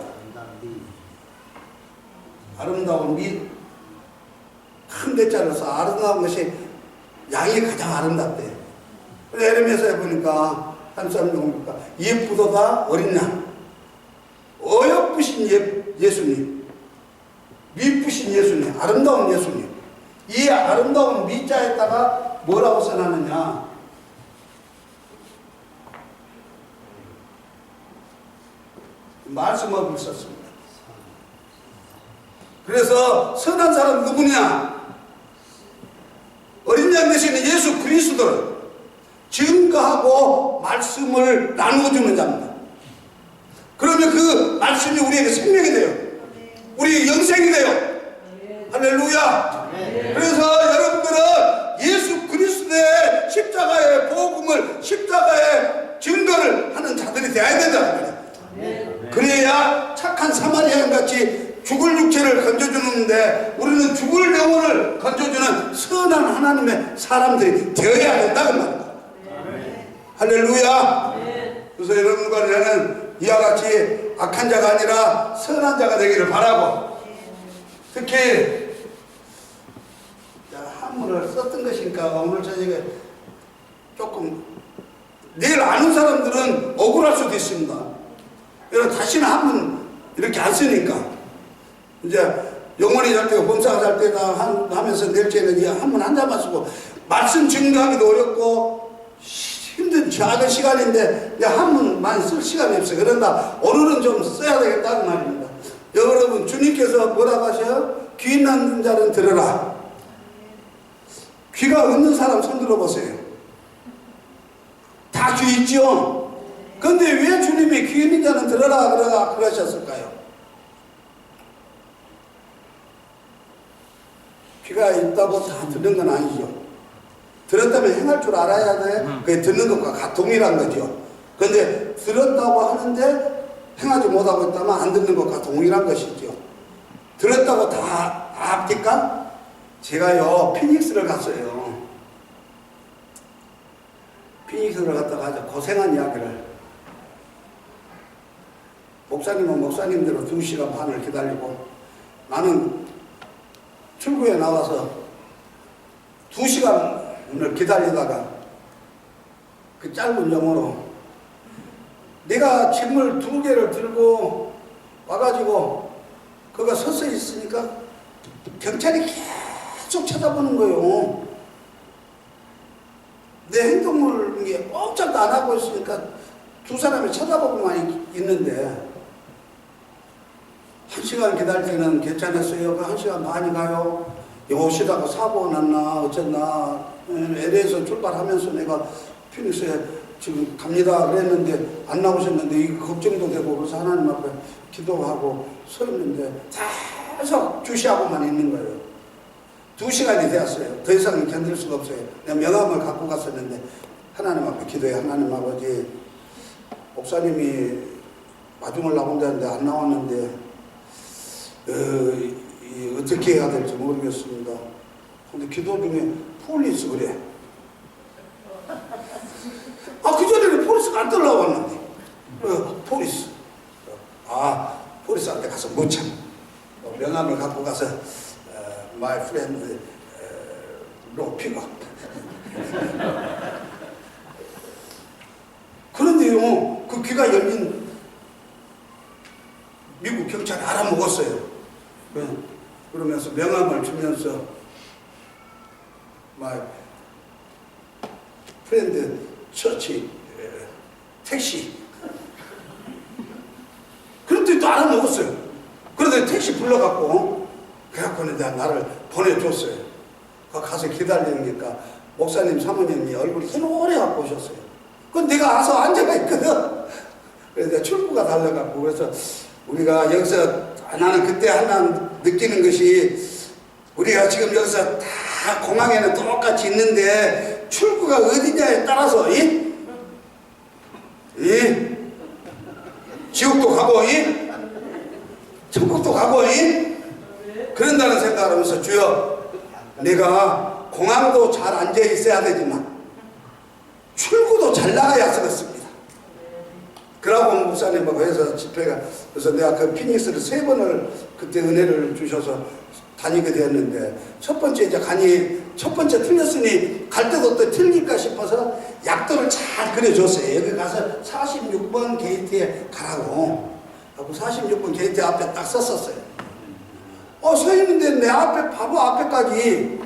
아름다운 큰 대자를 써 아름다운 것이 양이 가장 아름답대요. 그래서 에레미야서에 보니까 한 사람이 보니까 예쁘도다 어린 양, 어여쁘신 예수님, 미쁘신 예수님, 아름다운 예수님. 이 아름다운 미자에다가 뭐라고 써놨느냐? 말씀업을 썼습니다. 그래서 선한 사람 누구냐? 어린 양 되시는 예수 그리스도를 증거하고 말씀을 나누어주는 자입니다. 그러면 그 말씀이 우리에게 생명이 돼요. 우리의 영생이 돼요. 할렐루야. 그래서 여러분들은 예수 그리스도의 십자가의 복음을 십자가의 증거를 하는 자들이 되어야 된다는 거예요. 그래야 착한 사마리아인 같이 죽을 육체를 건져주는데 우리는 죽을 영혼을 건져주는 선한 하나님의 사람들이 되어야 된다는 말입니다. 할렐루야. 그래서 여러분과 저는 이와 같이 악한 자가 아니라 선한 자가 되기를 바라고, 특히 한문을 썼던 것이니까 오늘 저녁에 조금 내일 아는 사람들은 억울할 수도 있습니다. 여러분 다시는 한문 이렇게 안 쓰니까 이제 영원히 잘 때고 본사가 잘 때다 하면서 내일 때는 이 한문 한 자만 쓰고 말씀 증거하기도 어렵고 힘든 작은 시간인데 이제 한문만 쓸 시간이 없어요. 그런다 오늘은 좀 써야 되겠다는 말입니다. 여러분 주님께서 뭐라고 하셔요? 귀 있는 자는 들으라. 귀가 없는 사람 손 들어보세요. 다 귀 있죠? 근데 왜 주님이 귀 있는 자는 들으라 그러셨을까요? 귀가 있다고 다 듣는 건 아니죠. 들었다면 행할 줄 알아야 돼. 그게 듣는 것과 동일한 거죠. 근데 들었다고 하는데 행하지 못하고 있다면 안 듣는 것과 동일한 것이죠. 들었다고 다 압니까? 제가요 피닉스를 갔어요. 피닉스를 갔다가 아주 고생한 이야기를, 목사님은 목사님대로 2시간 반을 기다리고 나는 출구에 나와서 2시간을 기다리다가 그 짧은 영어로 내가 짐을 2개를 들고 와가지고 그가 서서 있으니까 경찰이 계속 쳐다보는 거예요. 내 행동을 꼼짝도 안 하고 있으니까 두 사람이 쳐다보고만 있는데 1시간 기다릴 때는 괜찮았어요. 1시간 반이 가요. 오시다가 사고 났나 어쨌나 LA에서 출발하면서 내가 피닉스에 지금 갑니다 그랬는데 안 나오셨는데 이 걱정도 되고 그래서 하나님 앞에 기도하고 서 있는데 계속 주시하고만 있는 거예요. 2시간이 되었어요. 더 이상 견딜 수가 없어요. 내가 명함을 갖고 갔었는데 하나님 앞에 기도해. 하나님 아버지, 목사님이 마중을 나온다는데 안 나왔는데 어떻게 해야 될지 모르겠습니다. 근데 기도 중에 폴리스 그래. 그전에는 폴리스가 안 들어왔는데 폴리스. 폴리스한테 가서 못 참. 명함을 갖고 가서 my friend no pick up. 그런데요, 그 귀가 열린 미국 경찰이 알아먹었어요. 그러면서 명함을 주면서 my friend church 택시. 그런데 또 알아먹었어요. 그런데 택시 불러갖고 그래갖고는 나를 보내줬어요. 가서 기다리니까 목사님 사모님이 얼굴이 흰오래 갖고 오셨어요. 그건 내가 와서 앉아가 있거든. 그래서 내가 출구가 달려갖고 그래서 우리가 여기서 나는 그때 하나 느끼는 것이 우리가 지금 여기서 다 공항에는 똑같이 있는데 출구가 어디냐에 따라서 지옥도 가고 천국도 가고 그런다는 생각을 하면서 주여 내가 공항도 잘 앉아 있어야 되지만 출구도 잘 나가야 되겠습니다. 그러고 목사님하고 해서 집회가 그래서 내가 그 피닉스를 3번을 그때 은혜를 주셔서 다니게 되었는데 첫 번째 틀렸으니 갈 때도 또 틀릴까 싶어서 약도를 잘 그려줬어요. 여기 가서 46번 게이트에 가라고 하고 46번 게이트 앞에 딱 썼었어요. 서 있는데 내 앞에 바로 앞에까지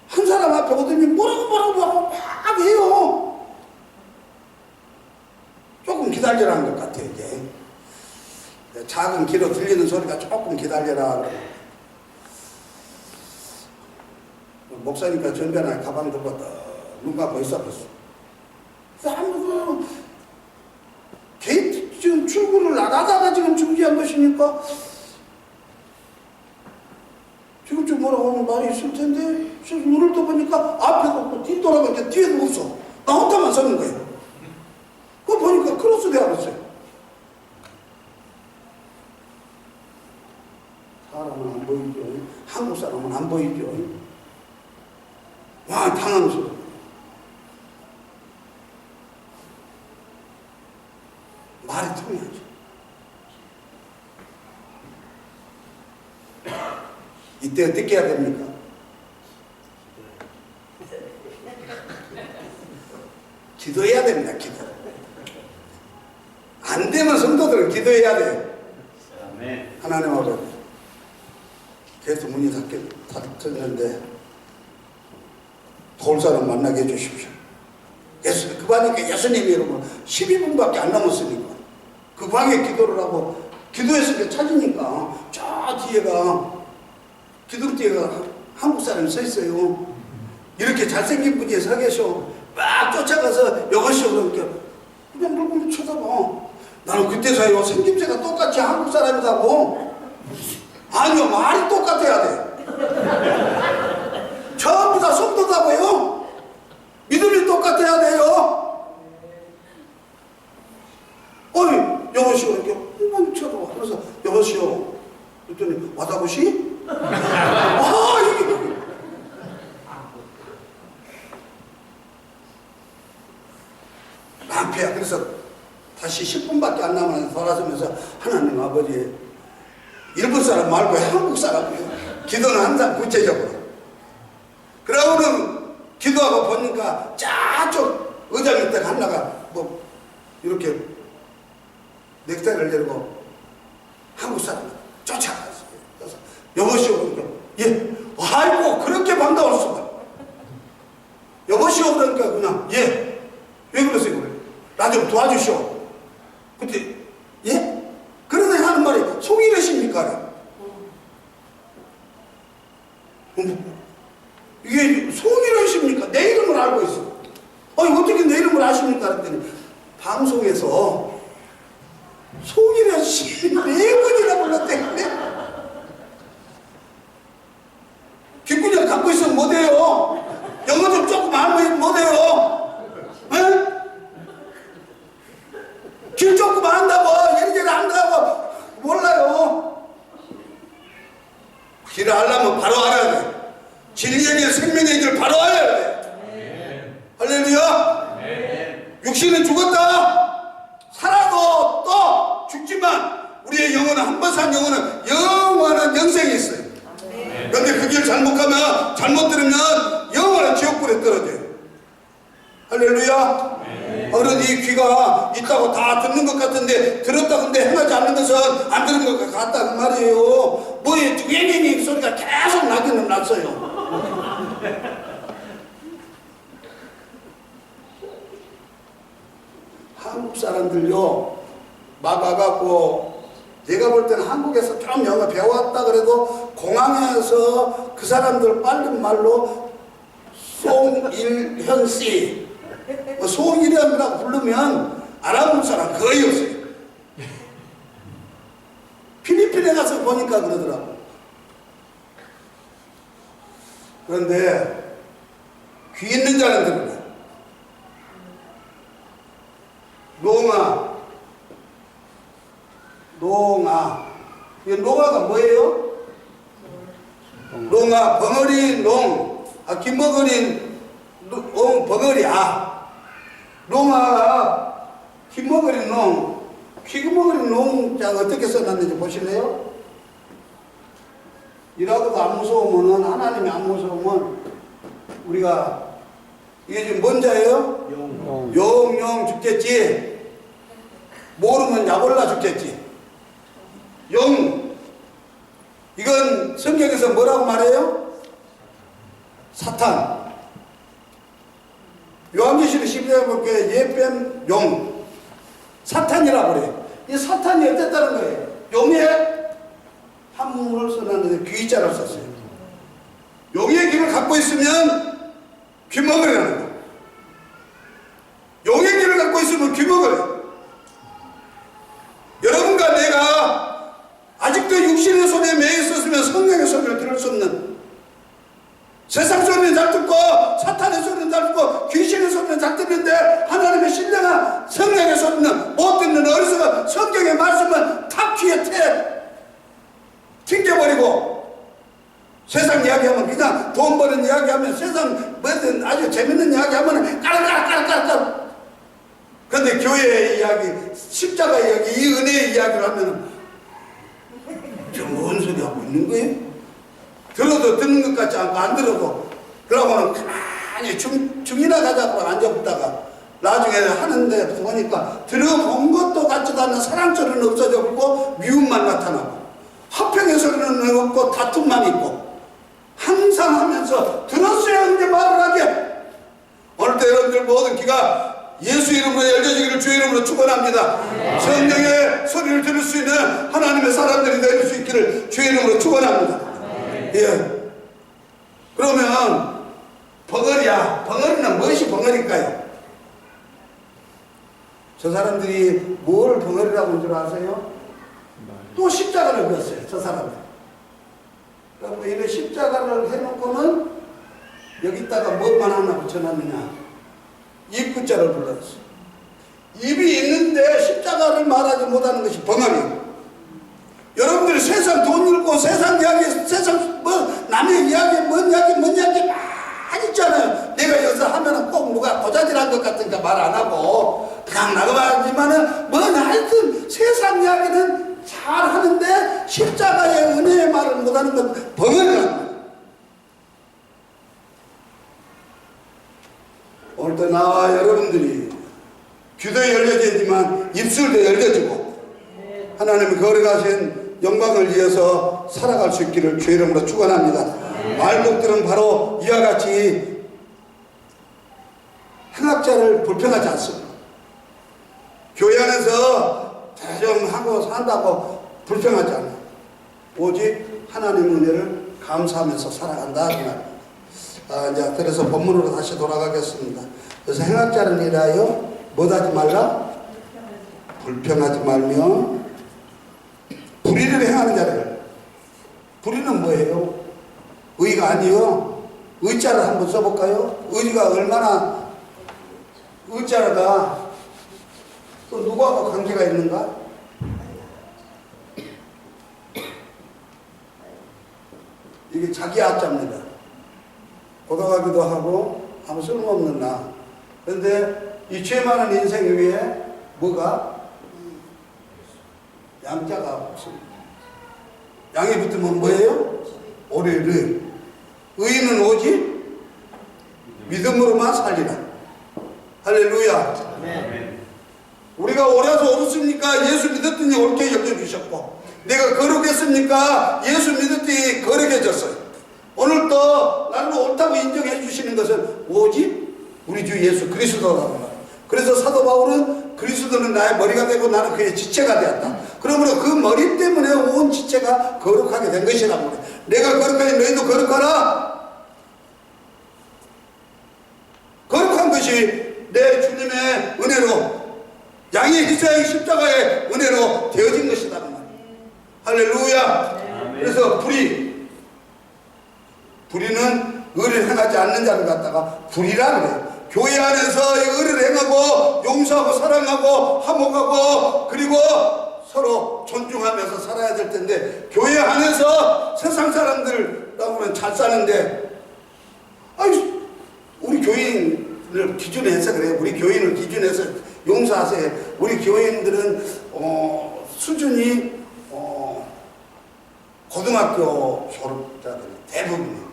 한 사람 앞에 오더니 뭐라고 막 해요. 조금 기다리라는 것 같아요. 이제 작은 귀로 들리는 소리가 조금 기다려라. 목사니까 전변에 가방 들고 눈 감고 있어봤어. 게이트 지금 출구를 나가다가 지금 중지한 것이니까 지금 좀 뭐라고 하는 말이 있을 텐데 눈을 떠보니까 앞에도 없고 뒤돌아보니까 뒤에도 없어. 나 혼자만 서는 거예요. 그거 보니까 크로스 되어버렸어요. 사람은 안 보이죠. 한국 사람은 안 보이죠. 와, 당황스러워. 말이 통해야죠. 이때 어떻게 해야 됩니까? 기도해야 됩니다. 기도. 안 되면 성도들은 기도해야 돼요. 하나님 아버지, 계속 문이 닫혔는데 도울 사람 만나게 해주십시오. 그 방에 예수님의 이름으로 12분밖에 안 남았으니까 그 방에 기도를 하고 기도해서 찾으니까 저 뒤에가 기둥 뒤에가 한국 사람이 서 있어요. 이렇게 잘생긴 분이 서 계셔. 막 쫓아가서 여보시오 그러니까 그냥 물고 쳐다봐. 나는 그때서야 생김새가 똑같이 한국 사람이라고. 아니요, 말이 똑같아야 돼. 전부 다 성도다고요. 믿음이 똑같아야 돼요. 어이, 여보시오 이렇게 한번 쳐다봐. 그래서 여보시오 그랬더니 와다보시? 아, 이게 낭패야. 그래서 다시 10분밖에 안 남았는데 돌아서면서 하나님 아버지, 일본 사람 말고 한국 사람이에요. 기도는 항상 구체적으로. 그러고는 기도하고 보니까 저쪽 의자 밑에 하나가 뭐 이렇게 넥타이를 내리고 한국 사람 쫓아갔어요. 그래서 여보시오 그러니까 예, 아이고 그렇게 반가울 수가. 여보시오 그러니까 그냥 예, 왜 그러세요? 그래. 나 좀 도와주시오. 그때 예? 그러더니 하는 말이 송이래십니까? 이게 송이래십니까? 내 이름을 알고 있어. 아니 어떻게 내 이름을 아십니까? 그랬더니 방송에서 송이래씨 4번이나 불렀대. 귓구녕 갖고 있으면 못해요. 영어 좀 조금 알면 못해요. 에? 길 조금 안다고 이리저리 안다고 몰라요. 길을 알려면 바로 알아야 돼. 진리의 길, 생명의 길 바로 알아야 돼. 할렐루야. 육신은 죽었다. 살아도 또 죽지만 우리의 영혼은 한 번 산 영혼은 영원한 영생이 있어요. 그런데 그 길 잘못 가면, 잘못 들으면 영원한 지옥불에 떨어져요. 할렐루야. 어른 이 귀가 있다고 다 듣는 것 같은데 들었다 근데 행하지 않는 것은 안 들은 것 같다는 말이에요. 뭐에 윙윙윙 소리가 계속 나기는 났어요. 한국 사람들요 막 와갖고 내가 볼 때는 한국에서 좀 영어 배워왔다 그래도 공항에서 그 사람들 빠른 말로 송일현씨 송일현이라고 부르면 알아보는 사람 거의 없어요. 필리핀에 가서 보니까 그러더라고. 그런데 귀 있는 자는 들으라. 농아. 이 농아가 뭐예요? 농아, 벙어리 농. 김먹어리 벙어리 농아, 김먹어리 농. 김먹어리 농자 어떻게 써놨는지 보실래요? 이라고도 안 무서우면은, 하나님이 안 무서우면, 우리가, 이게 지금 뭔 자예요? 용 죽겠지? 모르면 약올라 죽겠지? 용. 이건 성경에서 뭐라고 말해요? 사탄. 요한계시록 12장에 볼게요. 예뱀 용. 사탄이라고 그래요. 이 사탄이 어땠다는 거예요? 용의 한문을 써놨는데 귀자를 썼어요. 용의 귀를 갖고 있으면 귀먹으라는 거예요. 용의 귀를 갖고 있으면 귀먹으래요. 여러분과 내가 아직도 육신의 소리에 매여 있었으면 성령의 소리를 들을 수 없는, 세상 소리는 잘 듣고 사탄의 소리는 잘 듣고 귀신의 소리는 잘 듣는데 하나님의 신령한 성령의 소리는 못 듣는 어리석은 성경의 말씀은 탁 귀에 튕겨버리고 세상 이야기하면 그냥 돈 버는 이야기하면 세상 뭐든 아주 재밌는 이야기하면 까락까락. 그런데 그런데 교회의 이야기, 십자가 이야기, 이 은혜의 이야기를 하면 뭔 소리 하고 있는 거예요? 들어도 듣는 것 같지 않고 안 들어도 그러고는 가만히 중이나 가자고 앉아붙다가 나중에 하는데 보니까 들어본 것도 같지도 않는 사랑처럼 없어져 버리고 미움만 나타나고 화평의 소리는 없고 다툼만 있고 항상 하면서 들었어야 하는데 말을 하게. 오늘도 여러분들 모든 귀가 예수 이름으로 열려지기를 주의 이름으로 축원합니다. 성령의 소리를 들을 수 있는 하나님의 사람들이 될 수 있기를 주의 이름으로 축원합니다. 예. 그러면 벙어리야. 벙어리는 무엇이 벙어리일까요? 저 사람들이 뭘 벙어리라고 한 줄 아세요? 또 십자가를 그었어요. 저 사람들. 그러면 이런 십자가를 해놓고는 여기다가 뭐만 하나 붙여놨느냐? 입구자를 불렀어. 입이 있는데 십자가를 말하지 못하는 것이 벙어리. 여러분들이 세상 돈 잃고 세상 이야기, 세상 뭐 남의 이야기, 뭔 이야기 많이 있잖아요. 내가 여기서 하면은 꼭 누가 고자질한 것 같으니까 말 안 하고 그냥 나가지만은 뭐 하여튼 세상 이야기는 잘 하는데 십자가의 은혜의 말을 못하는 건 벙어리라는. 오늘도 나와 여러분들이 귀도 열려지지만 입술도 열려지고 하나님이 거룩하신 영광을 위해서 살아갈 수 있기를 주의 이름으로 축원합니다. 말복들은 바로 이와 같이 행악자를 불평하지 않습니다. 교회 안에서 대정하고 산다고 불평하지 않아요. 오직 하나님의 은혜를 감사하면서 살아간다. 이제 그래서 본문으로 다시 돌아가겠습니다. 그래서 행악자를 일하여 뭐하지 말라? 불평하지 말며 불의를 행하는 자를. 불의는 뭐예요? 의가 아니요. 의자를 한번 써볼까요? 의가 얼마나 의자가 또 누구하고 관계가 있는가? 이게 자기 아자입니다. 고독하기도 하고 아무 쓸모없는 나. 그런데 이 죄 많은 인생 위에 뭐가? 양자가 없습니다. 양이 붙으면 뭐예요? 오래를. 의인은 오직 믿음으로만 살리라. 할렐루야.
아멘.
우리가 옳아서 옳습니까? 예수 믿었더니 옳게 여겨주셨고, 내가 거룩했습니까? 예수 믿었더니 거룩해졌어요. 오늘도 나를 옳다고 인정해 주시는 것은 오직 우리 주 예수 그리스도라는 거예요. 그래서 사도 바울은 그리스도는 나의 머리가 되고 나는 그의 지체가 되었다. 그러므로 그 머리 때문에 온 지체가 거룩하게 된 것이라고 그래. 내가 거룩하니 너희도 거룩하라. 거룩한 것이 내 주님의 은혜로, 양의 희생 십자가의 은혜로 되어진 것이다. 할렐루야. 그래서 불의는 의를 행하지 않는 자를 갖다가 불의라 그래요. 교회 안에서 의를 행하고 용서하고 사랑하고 화목하고 그리고 서로 존중하면서 살아야 될 텐데, 교회 안에서 세상 사람들하고는 잘 사는데, 아이 우리 교인을 기준해서 그래요. 우리 교인을 기준해서 용서하세요. 우리 교인들은 수준이 고등학교 졸업자들 대부분이에요.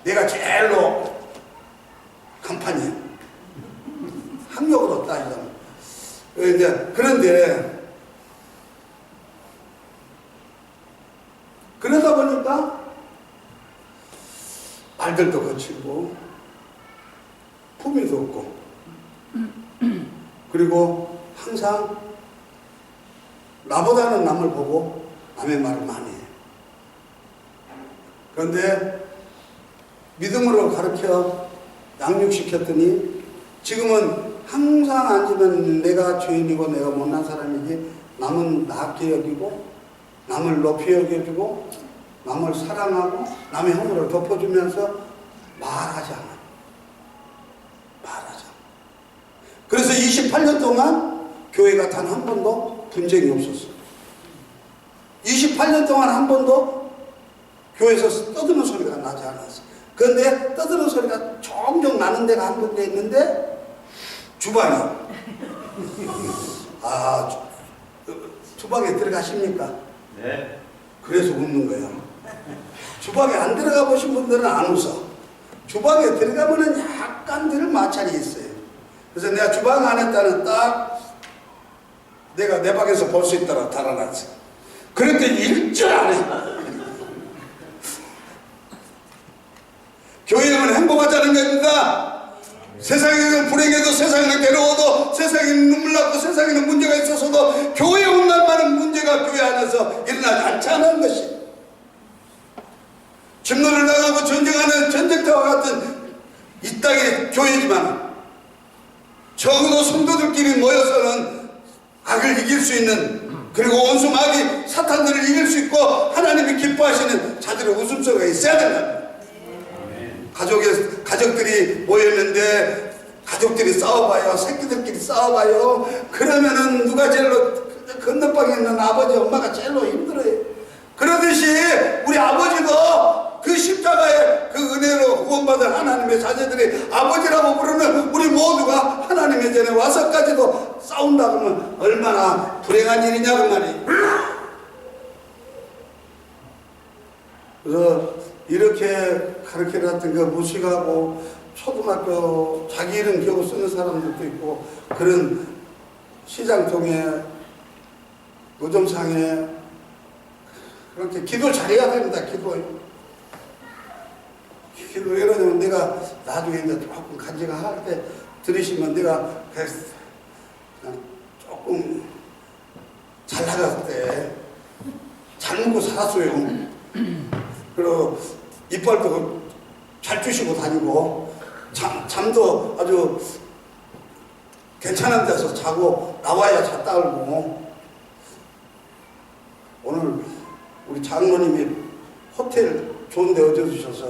내가 제일로 간판이에요. 학력으로 따지자면. 그런데 그러다 보니까 말들도 거칠고 품위도 없고, 그리고 항상 나보다는 남을 보고 남의 말을 많이 해요. 그런데 믿음으로 가르쳐 양육시켰더니 지금은 항상 앉으면 내가 죄인이고 내가 못난 사람이지, 남은 낮게 여기고 남을 높이 여겨주고 남을 사랑하고 남의 허물을 덮어주면서 말하지 않아요. 말하지 않아요. 그래서 28년 동안 교회가 단 한 번도 분쟁이 없었어요. 28년 동안 한 번도 교회에서 떠드는 소리가 나지 않았어요. 그런데 떠드는 소리가 종종 나는 데가 한 군데 있는데, 주방이. 주방에 들어가십니까?
네.
그래서 웃는 거야. 주방에 안 들어가 보신 분들은 안 웃어. 주방에 들어가면은 약간 들 마찰이 있어요. 그래서 내가 주방 안에다는 딱 내가 내 방에서 볼 수 있도록 달아놨어. 그랬더니 일절 안 해. 교회는 행복하자는 겁니다. 세상에는 불행해도, 세상에는 괴로워도, 세상에는 눈물 나고, 세상에는 문제가 있어서도 교회에 온 날만은 문제가 교회 안에서 일어나지 않자는 것이, 침노를 당하고 전쟁하는 전쟁터와 같은 이 땅의 교회지만 적어도 성도들끼리 모여서는 악을 이길 수 있는, 그리고 원수 마귀 사탄들을 이길 수 있고 하나님이 기뻐하시는 자들의 웃음소리가 있어야 된다. 가족들이 모였는데 가족들이 싸워봐요. 새끼들끼리 싸워봐요. 그러면은 누가 제일로, 건너방에 있는 아버지 엄마가 제일로 힘들어요. 그러듯이 우리 아버지도 그 십자가의 그 은혜로 구원받은 하나님의 자녀들이 아버지라고 부르는 우리 모두가 하나님의 전에 와서까지도 싸운다 그러면 얼마나 불행한 일이냐고 말이에요. 그래서 이렇게 가르쳐놨던 그 무식하고 초등학교 자기 이름 겨우 쓰는 사람들도 있고, 그런 시장통에 노점상에 그렇게 기도 잘해야 됩니다. 기도 예를 들면 내가 나중에 이제 조금 간지가 할 때 들으시면 내가 그냥 조금 잘 나갔을 때 잘 먹고 살았어요. 그리고 이빨도 잘 주시고 다니고, 잠도 아주 괜찮은 데서 자고 나와야 잤다 알고. 오늘 우리 장모님이 호텔 좋은 데 얻어주셔서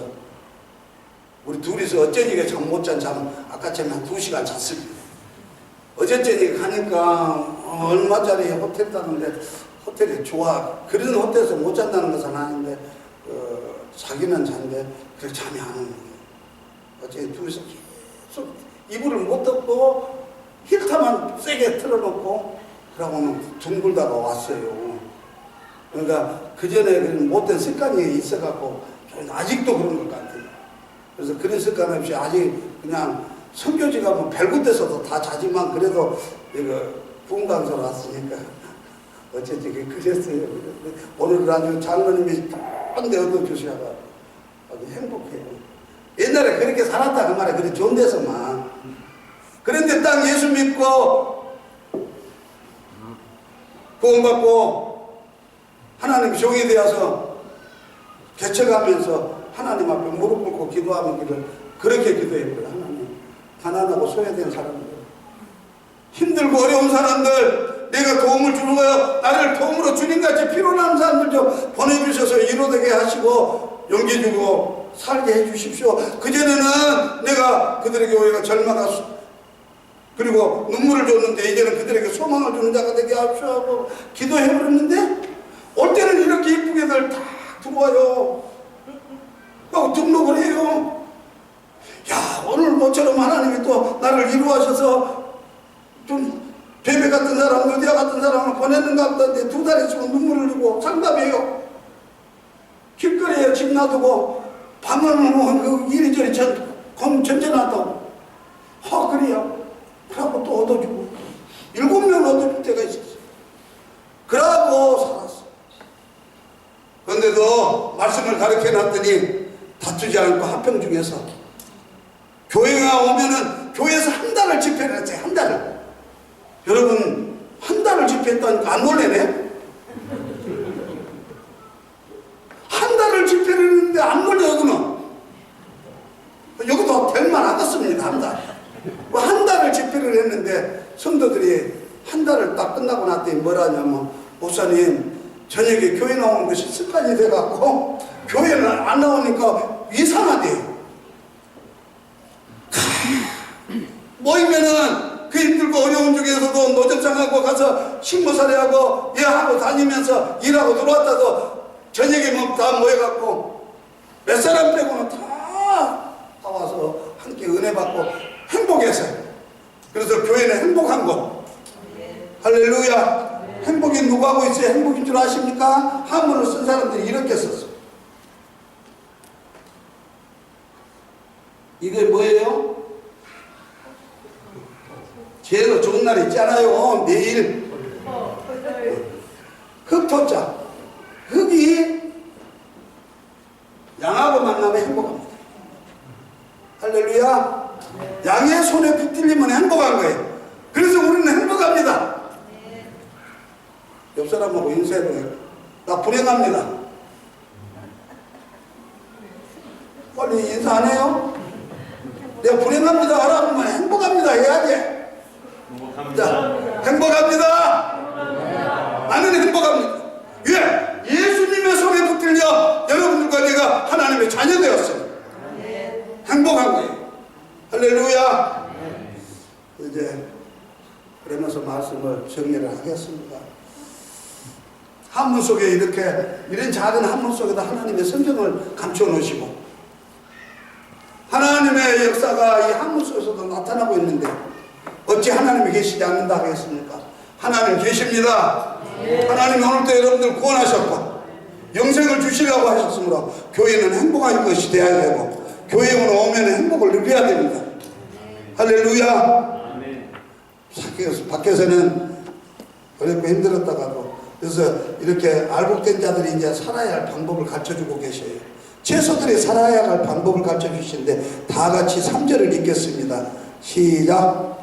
우리 둘이서 어쩐지게 잠 못 잔 잠 아까처럼 한 2시간 잤습니다. 어쩐지 가니까 얼마짜리 호텔 따는데 호텔이 좋아. 그런 호텔에서 못 잔다는 것은 아닌데 자기는 잔데 그래 잠이 안 오는 거예요. 어째 둘이서 계속 이불을 못 덮고 히터만 세게 틀어놓고 그러고는 둥글다가 왔어요. 그러니까 그 전에 못된 습관이 있어갖고 아직도 그런 것 같아요. 그래서 그런 습관 없이 아직 그냥 선교지가 뭐 별곳 데서도 다 자지만 그래도 이거 분강소로 왔으니까 어쨌든 그랬어요. 오늘 아주 장로님이 좋은데 얻어주셔서 아주 행복해요. 옛날에 그렇게 살았다 그 말에 그래 좋은 데서만. 그런데 딱 예수 믿고 구원받고 하나님 종이 되어서 개척하면서 하나님 앞에 무릎 꿇고 기도하는 길을 그렇게 기도했고요. 하나님, 가난하고 소외된 사람들, 힘들고 어려운 사람들, 내가 도움을 주는 거요. 나를 도움으로 주님같이 피로난 사람들 좀 보내주셔서 이루되게 하시고 용기 주고 살게 해주십시오. 그전에는 내가 그들에게 오히려 절망하고 그리고 눈물을 줬는데 이제는 그들에게 소망을 주는 자가 되게 하십시오 하고 기도해버렸는데, 올 때는 이렇게 이쁘게들 다 들어와요. 하고 등록을 해요. 야, 오늘 모처럼 하나님이 또 나를 이루하셔서 좀 베베 같은 사람, 느디아 같은 사람을 보냈는가 보다는데 2달 있으면 눈물을 흘리고 상담해요. 길거리에 집 놔두고 밤은 그 이리저리 전전하다고. 그래요. 그러고 또 얻어주고 7명 얻어줄 때가 있었어요. 그러고 살았어. 그런데도 말씀을 가르쳐 놨더니 다투지 않고 합평 중에서 교회가 오면은 교회에서 한 달을 집회를 했어요. 한 달을. 여러분, 한 달을 집회했다니까 안 놀래네? 한 달을 집회를 했는데 안 놀래, 여기는. 여기도 될만 하겠습니다, 한 달. 한 달을 집회를 했는데 성도들이 한 달을 딱 끝나고 났더니 뭐라냐면, 목사님, 저녁에 교회 나오는 것이 습관이 돼갖고 교회를 안 나오니까 이상하대요. 모이면은 그 힘들고 어려운 중에서도 노점상하고 가서 식모살이하고 얘하고 다니면서 일하고 들어왔다도 저녁에 뭐 다 모여갖고 몇 사람 빼고는 다 와서 함께 은혜 받고 행복했어요. 그래서 교회는 행복한 거. 할렐루야. 행복이 누구 하고 있어요? 행복인 줄 아십니까? 한문을 쓴 사람들이 이렇게 썼어. 이게 뭐예요? 제일 좋은 날 있잖아요. 내일. 흑토자. 흑이 양하고 만나면 행복합니다. 할렐루야. 양의 손에 붙들리면 행복한 거예요. 그래서 우리는 행복합니다. 옆 사람하고 인사해봐요. 나 불행합니다. 빨리 인사 안 해요? 내가 불행합니다 하라면 행복합니다 해야지. 자, 행복합니다. 나는 행복합니다. 왜? 예수님의 손에 붙들려 여러분들과 내가 하나님의 자녀 되었어요. 행복한 거예요. 할렐루야. 이제 그러면서 말씀을 정리를 하겠습니다. 한문 속에 이런 작은 한문 속에다 하나님의 성경을 감춰 놓으시고 하나님의 역사가 이 한문 속에서도 나타나고 있는데 어찌 하나님이 계시지 않는다 하겠습니까? 하나님 계십니다. 하나님이 오늘도 여러분들 구원하셨고 영생을 주시려고 하셨으므로 교회는 행복한 것이 되어야 되고 교회에 오면 행복을 누려야 됩니다. 할렐루야. 밖에서는 어렵고 힘들었다가도 그래서 이렇게 알복된 자들이 이제 살아야 할 방법을 가르쳐주고 계셔요. 채소들이 살아야 할 방법을 가르쳐주시는데 다 같이 3절을 읽겠습니다. 시작.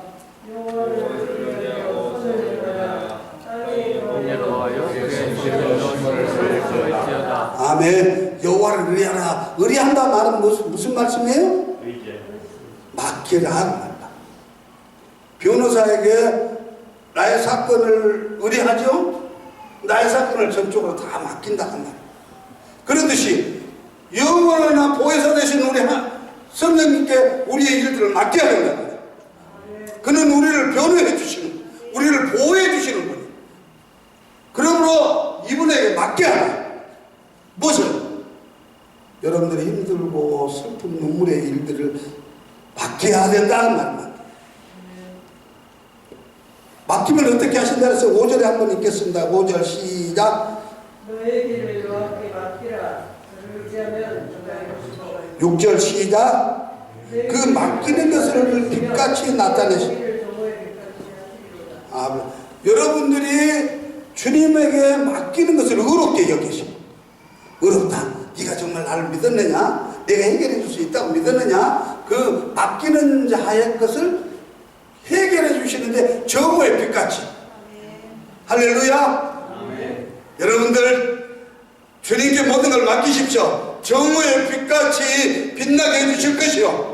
아멘. 여호와를 의뢰하라. 의뢰한다 말은 무슨 말씀이에요? 맡기라. 변호사에게 나의 사건을 의뢰하죠? 나의 사건을 전적으로 다 맡긴다 한 말. 그렇듯이 영원한 보혜사 되신 우리 성령님께 우리의 일들을 맡겨야 된다. 그는 우리를 변호해 주시는, 우리를 보호해 주시는 분이에요. 그러므로 이분에게 맡겨야 해. 무엇을? 여러분들이 힘들고 슬픈 눈물의 일들을 맡겨야 된다는 말입니다. 맡기면 어떻게 하신다 그래서 5절에 한번 읽겠습니다. 5절 시작.
너의 길을 여호와께 맡기라. 그를 의지하면 그가 이루시리라.
6절 시작. 그 맡기는 것을 빛같이 나타내시. 여러분들이 주님에게 맡기는 것을 의롭게 여기시고, 의롭다. 네가 정말 나를 믿었느냐? 내가 해결해 줄 수 있다고 믿었느냐? 그 맡기는 자의 것을 해결해 주시는데 정오의 빛같이. 할렐루야. 여러분들 주님께 모든 걸 맡기십시오. 정오의 빛같이 빛나게 해주실 것이요.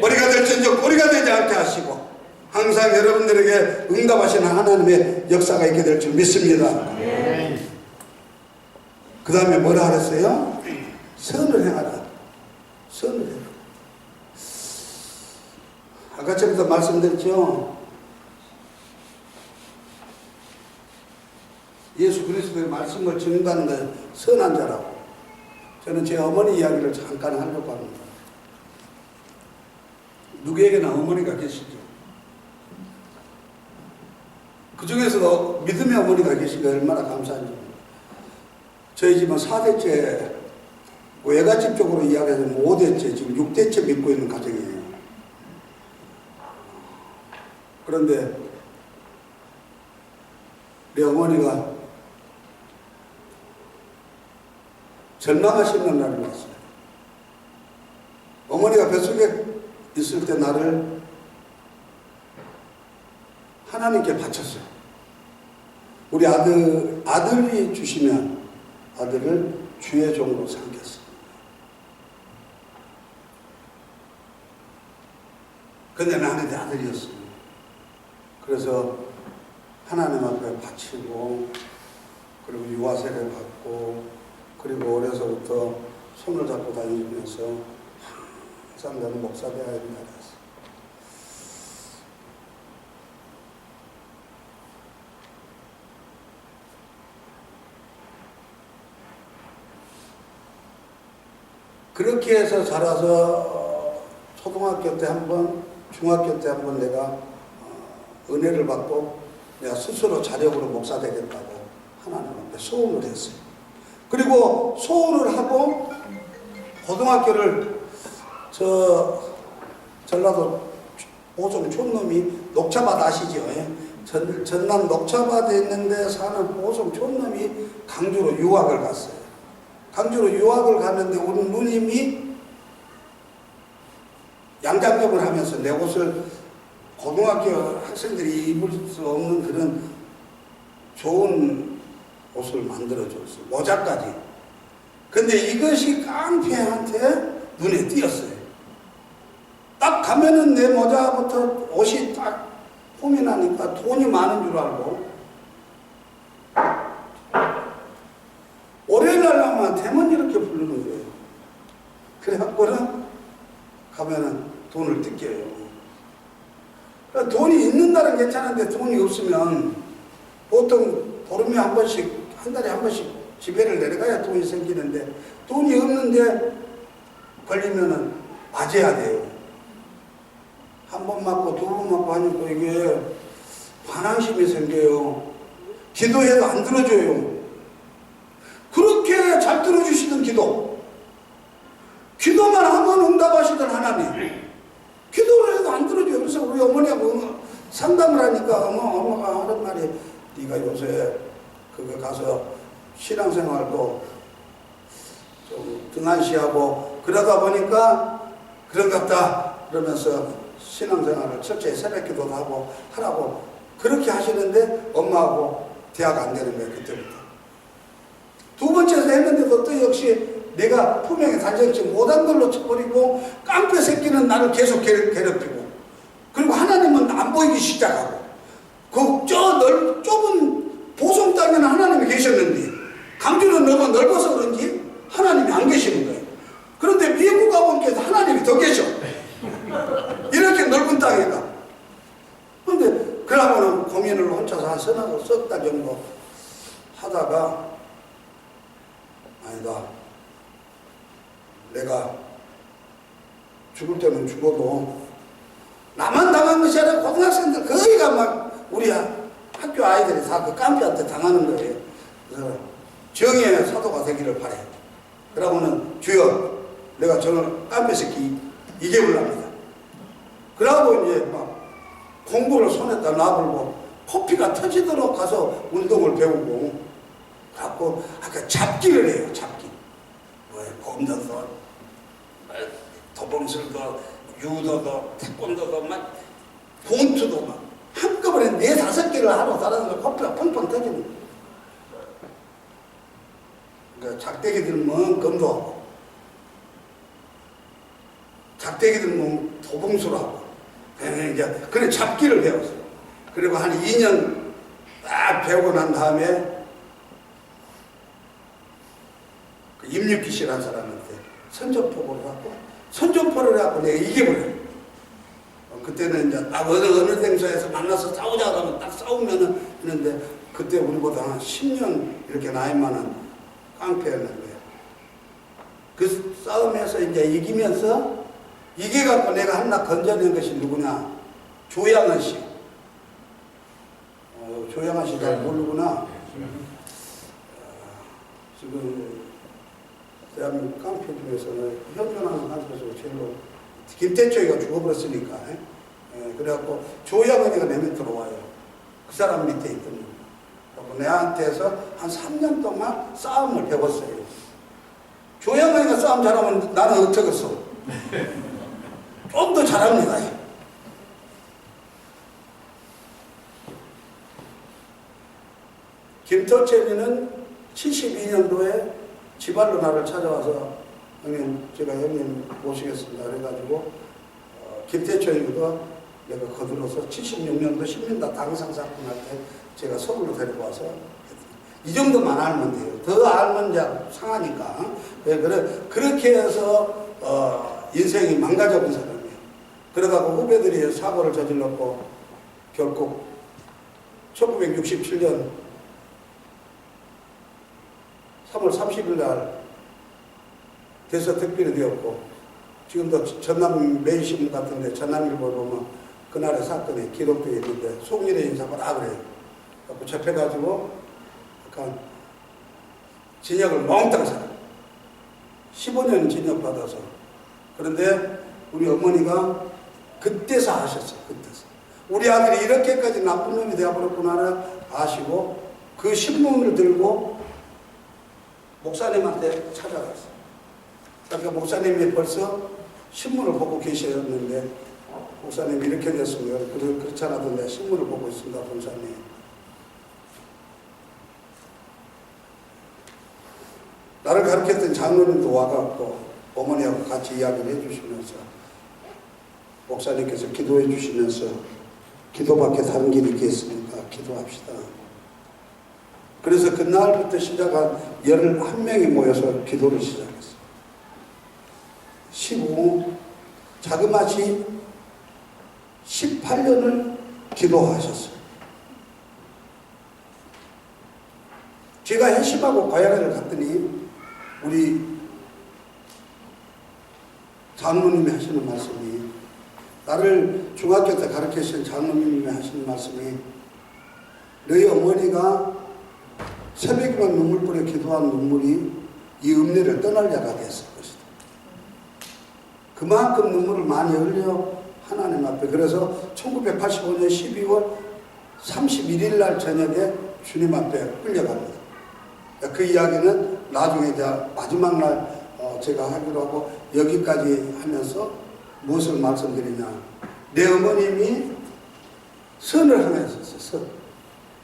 머리가 될지언정 꼬리가 되지 않게 하시고 항상 여러분들에게 응답하시는 하나님의 역사가 있게 될 줄 믿습니다. 그 다음에 뭐라 그랬어요? 선을 행하라. 선을 행하라. 아까 전부터 말씀드렸죠. 예수 그리스도의 말씀을 전가하는 것은 선한 자라고. 저는 제 어머니 이야기를 잠깐 하려고 합니다. 누구에게나 어머니가 계시죠. 그 중에서도 믿음의 어머니가 계신 게 얼마나 감사한지. 저희 집은 4대째, 외갓집 쪽으로 이야기하면 5대째, 지금 6대째 믿고 있는 가정이에요. 그런데 내 어머니가 절망하시는 날이 왔어요. 어머니가 뱃속에 있을 때 나를 하나님께 바쳤어요. 우리 아들이 주시면 아들을 주의 종으로 삼겠어요. 근데 나는 내 아들이었어요. 그래서 하나님 앞에 바치고 그리고 유아세례 받고 그리고 어려서부터 손을 잡고 다니면서 항상 나는 목사 되어야 된다 그랬어요. 그렇게 해서 자라서 초등학교 때 한 번, 중학교 때 한 번 내가 은혜를 받고 내가 스스로 자력으로 목사 되겠다고 하나님 앞에 소원을 했어요. 그리고 소원을 하고 고등학교를 전라도 보성 촌놈이 녹차밭 아시죠? 전남 녹차밭에 있는데 사는 보성 촌놈이 강주로 유학을 갔어요. 강주로 유학을 갔는데 우리 누님이 양장점을 하면서 내 옷을 고등학교 학생들이 입을 수 없는 그런 좋은 옷을 만들어줬어요. 모자까지. 근데 이것이 깡패한테 눈에 띄었어요. 딱 가면은 내 모자부터 옷이 딱 폼이 나니까 돈이 많은 줄 알고 월요일 날 가면 대문 이렇게 부르는 거예요. 그래갖고는 가면은 돈을 뜯겨요. 그러니까 돈이 있는 날은 괜찮은데 돈이 없으면 보통 보름에 한 번씩, 한 달에 한 번씩 지배를 내려가야 돈이 생기는데 돈이 없는데 걸리면은 맞아야 돼요. 한 번 맞고 두 번 맞고 하니까 이게 반항심이 생겨요. 기도해도 안 들어줘요. 그렇게 잘 들어주시던 기도, 기도만 하면 응답하시던 하나님, 기도를 해도 안 들어줘요. 그래서 우리 어머니하고 상담을 하니까 엄마가 하는 말이, 네가 요새 그거 가서 신앙생활도 좀 등한시하고 그러다 보니까 그런갑다 그러면서 신앙생활을 철저히 새벽기도도 하고 하라고 그렇게 하시는데 엄마하고 대화가 안 되는 거예요. 그때부터 두 번째에서 했는데도 또 역시 내가 품행에 단정치 못한 걸로 쳐버리고 깡패 새끼는 나를 계속 괴롭히고, 그리고 하나님은 안 보이기 시작하고, 그 좁은 보성 땅에는 하나님이 계셨는데 강주는 너무 넓어서 그런지 하나님이 안 계시는 거예요. 그런데 미국 가보니까 하나님이 더 계셔. 이렇게 넓은 땅에가. 그런데 그러고는 고민을 혼자서 한 서너 석 달 정도 하다가, 아니다, 내가 죽을 때는 죽어도 나만 당한 것이 아니라 고등학생들 거의가 막 우리 학교 아이들이 다 그 깡패한테 당하는 거예요. 그래서 정의의 사도가 되기를 바래. 그러고는 주여, 내가 저는 깡패 새끼 이겨보랍니다. 그러고 이제 막 공부를 손에다 놔불고 코피가 터지도록 가서 운동을 배우고, 갖고 아까 잡기를 해요. 잡기. 뭐 검도도, 도봉술도, 유도도, 태권도도, 막 본투도 막 한꺼번에 4-5개를 하러 다니면서 코피가 펑펑 터지는 거예요. 그러니까 작대기 들면 검도하고, 작대기 들면 도봉술하고, 이제 그래 잡기를 배웠어요. 그리고 한 2년 딱 배우고 난 다음에 그 임육기 씨라는 사람한테 선전포고를 갖고, 선전포를 해갖고 내가 이겨버려요. 그때는 이제 딱 어느 행사에서 만나서 싸우자 그러면 딱 싸우면은 했는데, 그때 우리보다 한 10년 이렇게 나이 많은 깡패였는데, 그 싸움에서 이제 이기면서, 이겨갖고 내가 한낱 건져낸 것이 누구냐? 조양은 씨. 조양은 씨 잘 모르구나. 지금 대한민국 깡패 중에서는 현존하는 깡패에서 제일로 김태초이가 죽어버렸으니까. 그래갖고 조양은이가 내 밑으로 와요. 그 사람 밑에 있던 분. 그리고 내한테서 한 3년 동안 싸움을 배웠어요. 조양은이가 싸움 잘하면 나는 어쩌겠어. 좀 더 잘합니다. 김토채미는 72년도에 지발로 나를 찾아와서, 형님, 제가 형님 모시겠습니다. 그래가지고 김태초이도 내가 거들어서 76년도 신민다 당상사건 할 때 제가 서울로 데리고 와서 이 정도만 알면 돼요. 더 알면 이제 상하니까. 그렇게 해서 인생이 망가져본 사람이에요. 그러다가 후배들이 사고를 저질렀고 결국 1967년 3월 30일 날 대서특필이 되었고, 지금도 전남 매일신문 같은데 전남일보 보면 그날의 사건에 기록되어 있는데 송일의 인사 뭐라 그래요. 붙잡혀가지고 약간 징역을 몽땅 살아. 15년 징역 받아서. 그런데 우리 어머니가 그때서 아셨어요. 그때서. 우리 아들이 이렇게까지 나쁜 놈이 되어버렸구나 아시고 그 신문을 들고 목사님한테 찾아갔어요. 그러니까 목사님이 벌써 신문을 보고 계셨는데 목사님이 이렇게 됐으면 그렇지 않아도 내가 신문을 보고 있습니다. 목사님. 나를 가르쳤던 장로님도 와갖고 어머니하고 같이 이야기를 해주시면서 목사님께서 기도해 주시면서 기도밖에 다른 길이 있겠습니까? 기도합시다. 그래서 그날부터 시작한 11명이 모여서 기도를 시작했어요. 15, 자그마치 18년을 기도하셨어요. 제가 회심하고 고향을 갔더니 우리 장로님이 하시는 말씀이 나를 중학교 때 가르치신 장로님이 하시는 말씀이 너희 어머니가 새벽이면 눈물 뿌려 기도한 눈물이 이 읍내를 떠날 자가 됐을 것이다. 그만큼 눈물을 많이 흘려 하나님 앞에. 그래서 1985년 12월 31일 날 저녁에 주님 앞에 끌려갑니다. 그 이야기는 나중에 마지막 날 제가 하기로 하고 여기까지 하면서 무엇을 말씀드리냐. 내 어머님이 선을 하나 했었어요. 선.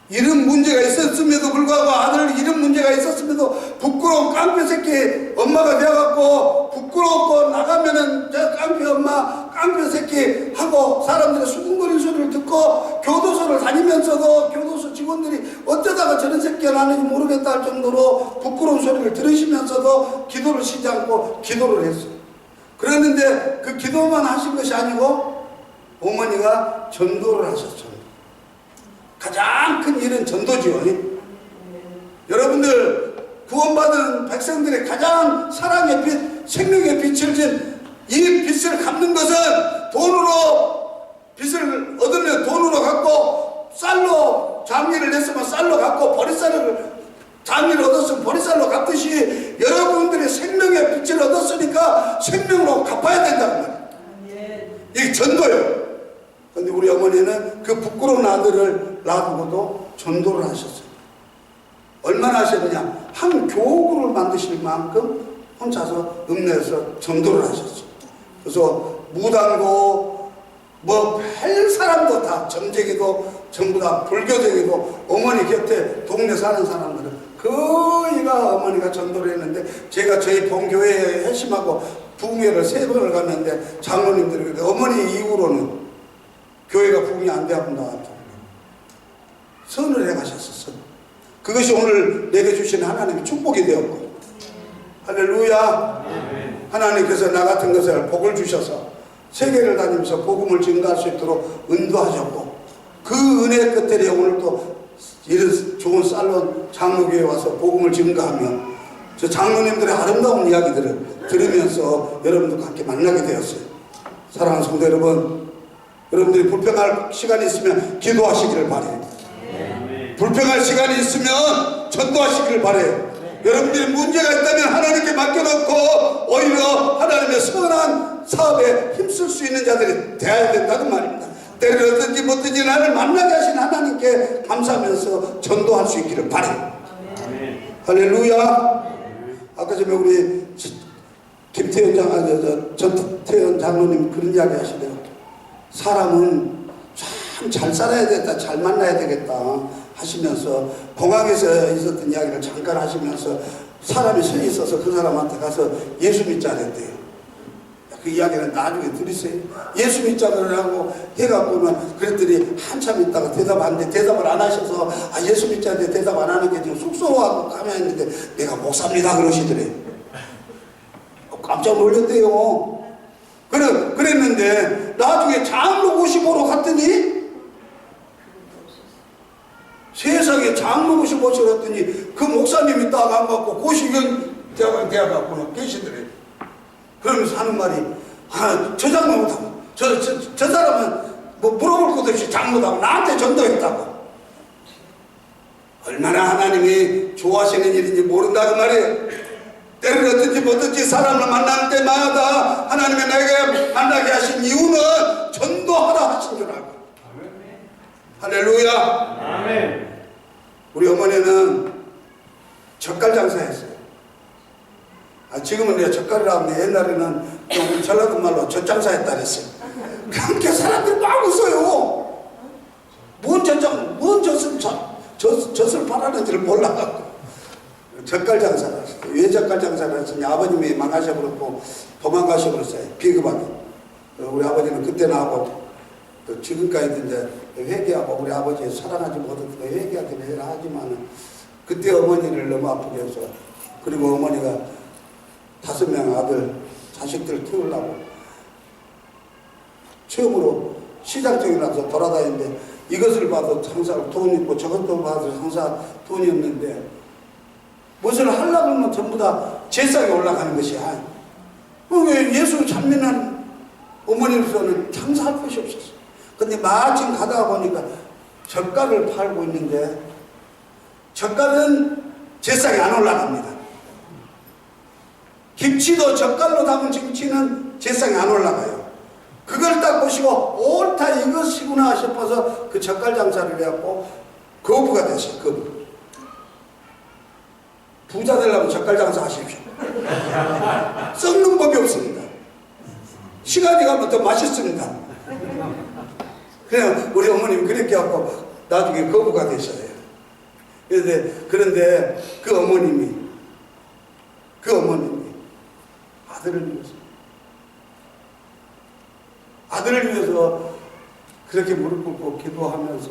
이런 문제가 있었음에도 불구하고 아들 이런 문제가 있었음에도 부끄러운 깡패 새끼 엄마가 되어갖고 부끄럽고 나가면은 저 깡패 엄마 깡패 새끼 하고 사람들의 수군거리는 소리를 듣고 교도소를 다니면서도 교도소 직원들이 어쩌다가 저런 새끼가 나는지 모르겠다 할 정도로 부끄러운 소리를 들으시면서도 기도를 쉬지 않고 기도를 했어요. 그랬는데 그 기도만 하신 것이 아니고 어머니가 전도를 하셨죠. 가장 큰 일은 전도지요. 여러분들 구원받은 백성들의 가장 사랑의 빛, 생명의 빛을 진 이 빛을 갚는 것은 돈으로 빛을 얻으면 돈으로 갚고 쌀로 장미를 냈으면 쌀로 갚고 보리쌀을 장미를 얻었으면 보리쌀로 갚듯이 여러분들의 생명의 빛을 얻었으니까 생명으로 갚아야 된다는 말이에요. 이게 전도예요. 그런데 우리 어머니는 그 부끄러운 아들을 놔두고도 전도를 하셨어요. 얼마나 하셨느냐. 한 교구를 만드실 만큼 혼자서 읍내에서 전도를 하셨어요. 그래서 무당도 뭐 별 사람도 다 점쟁이도 전부 다 불교쟁이도 어머니 곁에 동네 사는 사람들은 거의가 어머니가 전도를 했는데 제가 저희 본교회에 회심하고 부흥회를 3번을 갔는데 장로님들이 어머니 이후로는 교회가 부흥이 안 되었구나 선을 해가셨었어. 그것이 오늘 내게 주신 하나님의 축복이 되었고 할렐루야. 하나님께서 나 같은 것을 복을 주셔서 세계를 다니면서 복음을 증가할 수 있도록 인도하셨고 그 은혜 끝에 오늘 또 이런 좋은 살론 장로교회에 와서 복음을 증가하며 저 장로님들의 아름다운 이야기들을 들으면서 여러분들과 함께 만나게 되었어요. 사랑하는 성도 여러분, 여러분들이 불평할 시간이 있으면 기도하시기를 바래요. 불평할 시간이 있으면 전도하시기를 바래요. 여러분들이 문제가 있다면 하나님께 맡겨놓고 오히려 하나님의 선한 사업에 힘쓸 수 있는 자들이 되어야 된다는 말입니다. 때를 어떤지 못든지 나를 만나게 하신 하나님께 감사하면서 전도할 수 있기를 바래요. 할렐루야. 아까 전에 우리 전태현 장로님 그런 이야기 하시네요. 사람은 참 잘 살아야 되겠다, 잘 만나야 되겠다 하시면서 공항에서 있었던 이야기를 잠깐 하시면서 사람이 서 있어서 그 사람한테 가서 예수 믿자 그랬대요. 그 이야기는 나중에 들으세요. 예수 믿자고 해갖고는 그랬더니 한참 있다가 대답을 안 하셔서 예수 믿자는데 대답 안 하는 게 지금 쑥스러워하고 가만히 있는데 내가 목사입니다 그러시더래요. 깜짝 놀랐대요. 그랬는데 나중에 장로 모시보러 갔더니 세상에 장로 모시보러 갔더니 그 목사님이 딱 안 갖고 고시견 대학 갖고는 계시더래요. 그러면서 하는 말이 저 장로보다 저 사람은 뭐 물어볼 것도 없이 잘못하고 나한테 전도했다고. 얼마나 하나님이 좋아하시는 일인지 모른다 그 말이에요. 때를 어든지 뭐든지 사람을 만날 때마다 하나님이 내게 만나게 하신 이유는 전도하라 하신 줄 알고. 할렐루야.
아멘.
우리 어머니는 젓갈 장사했어요. 지금은 내가 젓갈이라 하는데 옛날에는 우리 전라도 말로 젖장사했다 그랬어요. 그렇게 사람들이 막 웃어요. 뭔 젖을 팔았는지를 몰라갖고. 젓갈 장사를 했어요. 왜 젓갈 장사를 했었냐. 아버님이 망하셔버렸고 도망가셔버렸어요. 비급하게. 우리 아버지는 그때나 하고 또 지금까지도 이제 회개하고 우리 아버지 사랑하지 못해서 회개하기는 해라 하지만은 그때 어머니를 너무 아프게 해서 그리고 어머니가 5명 아들 자식들 키우려고 처음으로 시장 쪽에 나서 돌아다니는데 이것을 봐도 항상 돈이 있고 저것도 봐도 항상 돈이 없는데 무엇을 하려고 하면 전부 다 제상에 올라가는 것이야. 왜 예수 찬미한 어머니로서는 장사할 것이 없었어. 근데 마침 가다가 보니까 젓갈을 팔고 있는데 젓갈은 제상에 안 올라갑니다. 김치도 젓갈로 담은 김치는 제상에 안 올라가요. 그걸 딱 보시고 옳다 이것이구나 싶어서 그 젓갈 장사를 해갖고 거부가 됐어요. 거부. 부자 되려면 젓갈 장사 하십시오. 썩는 법이 없습니다. 시간이 가면 더 맛있습니다. 그냥 우리 어머님이 그렇게 하고 나중에 거부가 되셔요. 그런데 그 어머님이 아들을 위해서 그렇게 무릎 꿇고 기도하면서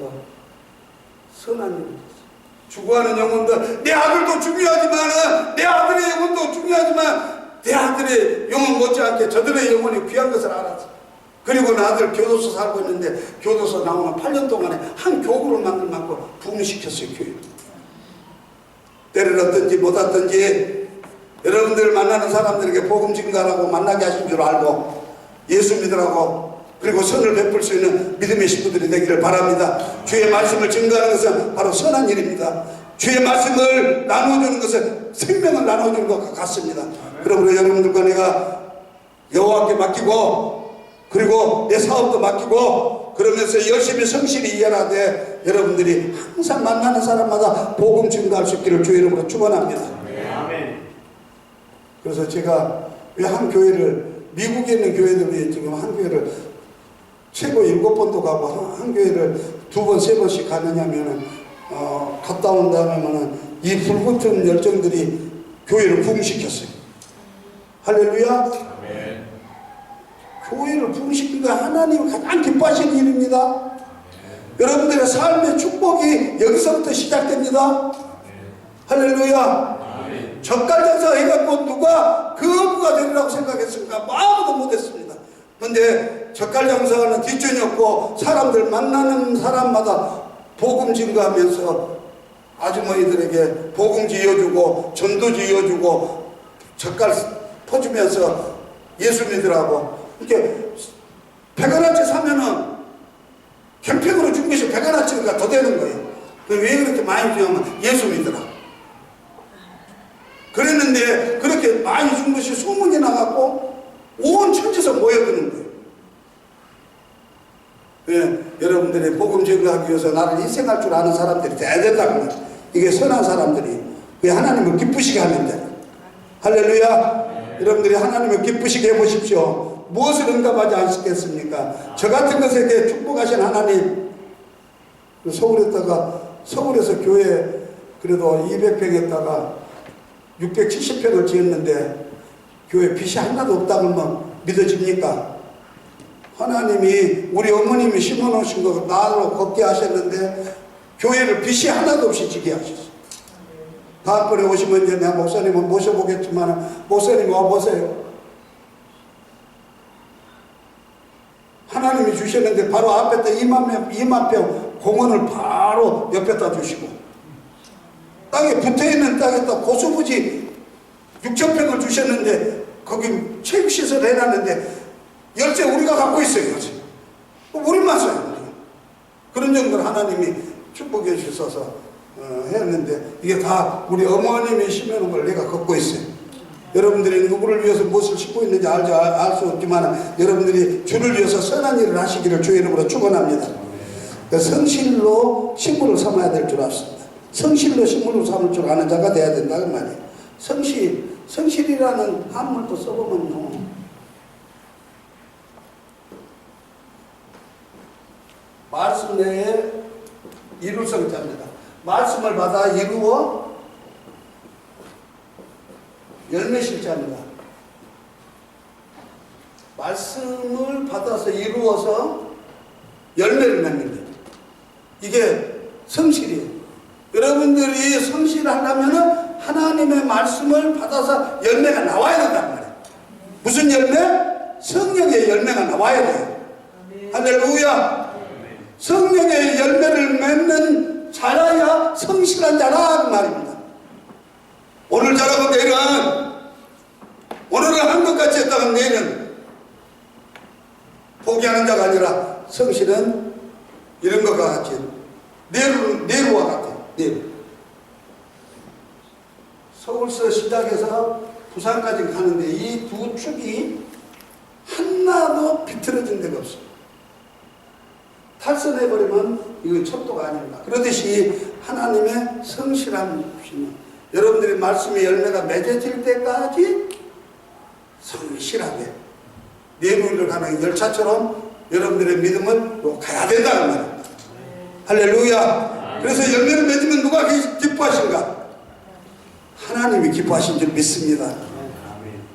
선한 일을 했어요. 죽어가는 영혼도 내 아들도 중요하지만 내 아들의 영혼도 중요하지만 내 아들의 영혼 못지않게 저들의 영혼이 귀한 것을 알았어. 그리고 나 아들 교도소 살고 있는데 교도소 나오는 8년 동안에 한 교구를 만들고 부흥시켰어요. 교회. 때를 얻든지 못 얻든지 여러분들 만나는 사람들에게 복음 증가하라고 만나게 하신 줄 알고 예수 믿으라고 그리고 선을 베풀 수 있는 믿음의 식구들이 되기를 바랍니다. 주의 말씀을 증거하는 것은 바로 선한 일입니다. 주의 말씀을 나눠주는 것은 생명을 나눠주는 것과 같습니다. 그러므로 여러분들과 내가 여호와께 맡기고 그리고 내 사업도 맡기고 그러면서 열심히 성실히 일하되 여러분들이 항상 만나는 사람마다 복음 증거할 수 있기를 주의 이름으로 축원합니다. 그래서 제가 왜 한 교회를 미국에 있는 교회들이 지금 한 교회를 최고 7번도 가고 한 교회를 2번, 3번씩 가느냐면은 갔다 온 다음에는 이 불붙은 열정들이 교회를 부흥시켰어요. 할렐루야.
아멘.
교회를 부흥시키는 게 하나님이 가장 기뻐하시는 일입니다. 여러분들의 삶의 축복이 여기서부터 시작됩니다. 할렐루야. 젓갈 장사 해갖고 누가 거부가 되리라고 생각했습니까? 아무도 못했습니다. 근데 젓갈 장사는 뒷전이 없고 사람들 만나는 사람마다 복음 증거하면서 아주머니들에게 복음지 이어주고 전도지 이어주고 젓갈 퍼주면서 예수 믿으라고 이렇게 100원어치 사면은 캠핑으로 준 것이 100원어치가 더 되는 거예요. 왜 그렇게 많이 주냐면 예수 믿으라. 그랬는데 그렇게 많이 준 것이 소문이 나갖고 온 천지에서 모여드는 거예요. 예, 여러분들이 복음 증거하기 위해서 나를 희생할 줄 아는 사람들이 돼야 된다고. 이게 선한 사람들이 그 하나님을 기쁘시게 하면 돼. 할렐루야. 여러분들이 하나님을 기쁘시게 해보십시오. 무엇을 응답하지 않겠습니까? 저 같은 것에게 축복하신 하나님. 서울에서 교회 그래도 200평에다가 670평을 지었는데 교회 빚이 하나도 없다고 하면 믿어집니까? 하나님이 우리 어머님이 심어놓으신 거 나로 걷게 하셨는데 교회를 빚이 하나도 없이 지게 하셨어요. 다음번에 오시면 이제 내가 목사님을 모셔보겠지만 목사님 와보세요. 하나님이 주셨는데 바로 앞에다 2만 평 공원을 바로 옆에다 주시고 땅에 붙어있는 땅에다 고수부지 6,000평을 주셨는데 거기 체육시설 해놨는데 열쇠 우리가 갖고 있어요. 우리만 써요. 그런 정도로 하나님이 축복해 주셔서 했는데 이게 다 우리 어머님이 심어놓은 걸 내가 걷고 있어요. 여러분들이 누구를 위해서 무엇을 심고 있는지 알 수 없지만 여러분들이 주를 위해서 선한 일을 하시기를 주의 이름으로 축원합니다. 성실로 식물을 삼아야 될 줄 알았습니다. 성실로 식물을 삼을 줄 아는 자가 돼야 된다 그 말이에요. 성실이라는 한문도 써보면요, 말씀 내에 이룰 성자입니다. 말씀을 받아 이루어 열매 실자입니다. 말씀을 받아서 이루어서 열매를 맺는 거예요. 이게 성실이에요. 여러분들이 성실하려면 하나님의 말씀을 받아서 열매가 나와야 된단 말이에요. 무슨 열매? 성령의 열매가 나와야 돼요. 할렐루야. 성령의 열매를 맺는 자라야 성실한 자라 그 말입니다. 오늘 잘하고 내일은, 오늘은 한 것 같이 했다가 내일은 포기하는 자가 아니라 성실은 이런 것과 같이 내루와 같아요. 내루. 서울서 시작해서 부산까지 가는데 이 두 축이 하나도 비틀어진 데가 없어요. 탈선해버리면 이건 척도가 아닙니다. 그러듯이 하나님의 성실한 주시면 여러분들이 말씀의 열매가 맺어질 때까지 성실하게 내루를 가는 열차처럼 여러분들의 믿음을 가야 된다는 말입니다. 할렐루야. 그래서 열매를 맺으면 누가 기뻐하신가? 하나님이 기뻐하신 줄 믿습니다.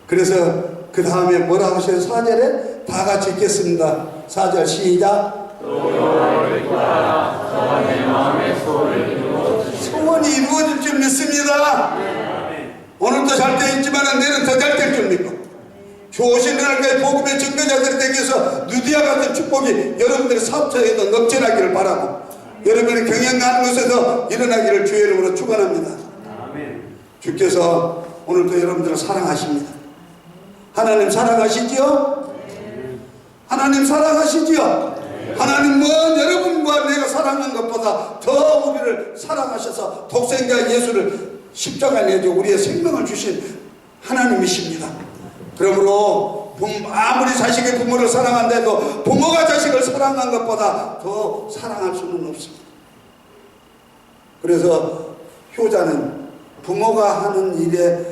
그래서 그 다음에 뭐라고 하셔요? 4절에 다 같이 읽겠습니다. 4절 시작. 소원이 이루어질 줄 믿습니다. 오늘도 잘 때 있지만 내일은 더 잘 될 줄 믿고 주 오시는 날까지 복음의 증거자들이 되기 위해서 누디아 같은 축복이 여러분들의 사업처에도 넘쳐나기를 바라고 여러분이 경영하는 곳에서 일어나기를 주의 이름으로 축원합니다. 주께서 오늘도 여러분들을 사랑하십니다. 하나님 사랑하시지요? 하나님 사랑하시지요? 하나님은 여러분과 내가 사랑한 것보다 더 우리를 사랑하셔서 독생자 예수를 십자가에 내줘 우리의 생명을 주신 하나님이십니다. 그러므로 아무리 자식의 부모를 사랑한데도 부모가 자식을 사랑한 것보다 더 사랑할 수는 없습니다. 그래서 효자는 부모가 하는 일에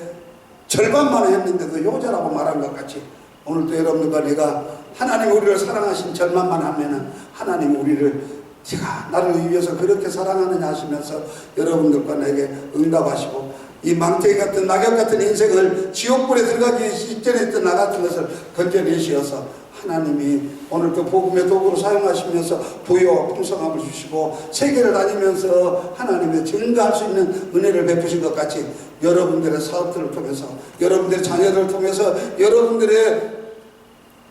절반만 했는데도 효자라고 말한 것 같이 오늘도 여러분들과 내가 하나님 우리를 사랑하신 절반만 하면은 하나님 우리를 제가 나를 위해서 그렇게 사랑하느냐 하시면서 여러분들과 내게 응답하시고 이 망태기 같은 낙엽 같은 인생을 지옥불에 들어가기 직전에 있던 나 같은 것을 건져내시어서 하나님이 오늘도 복음의 도구로 사용하시면서 부여와 풍성함을 주시고 세계를 다니면서 하나님의 증거할 수 있는 은혜를 베푸신 것 같이 여러분들의 사업들을 통해서 여러분들의 자녀들을 통해서 여러분들의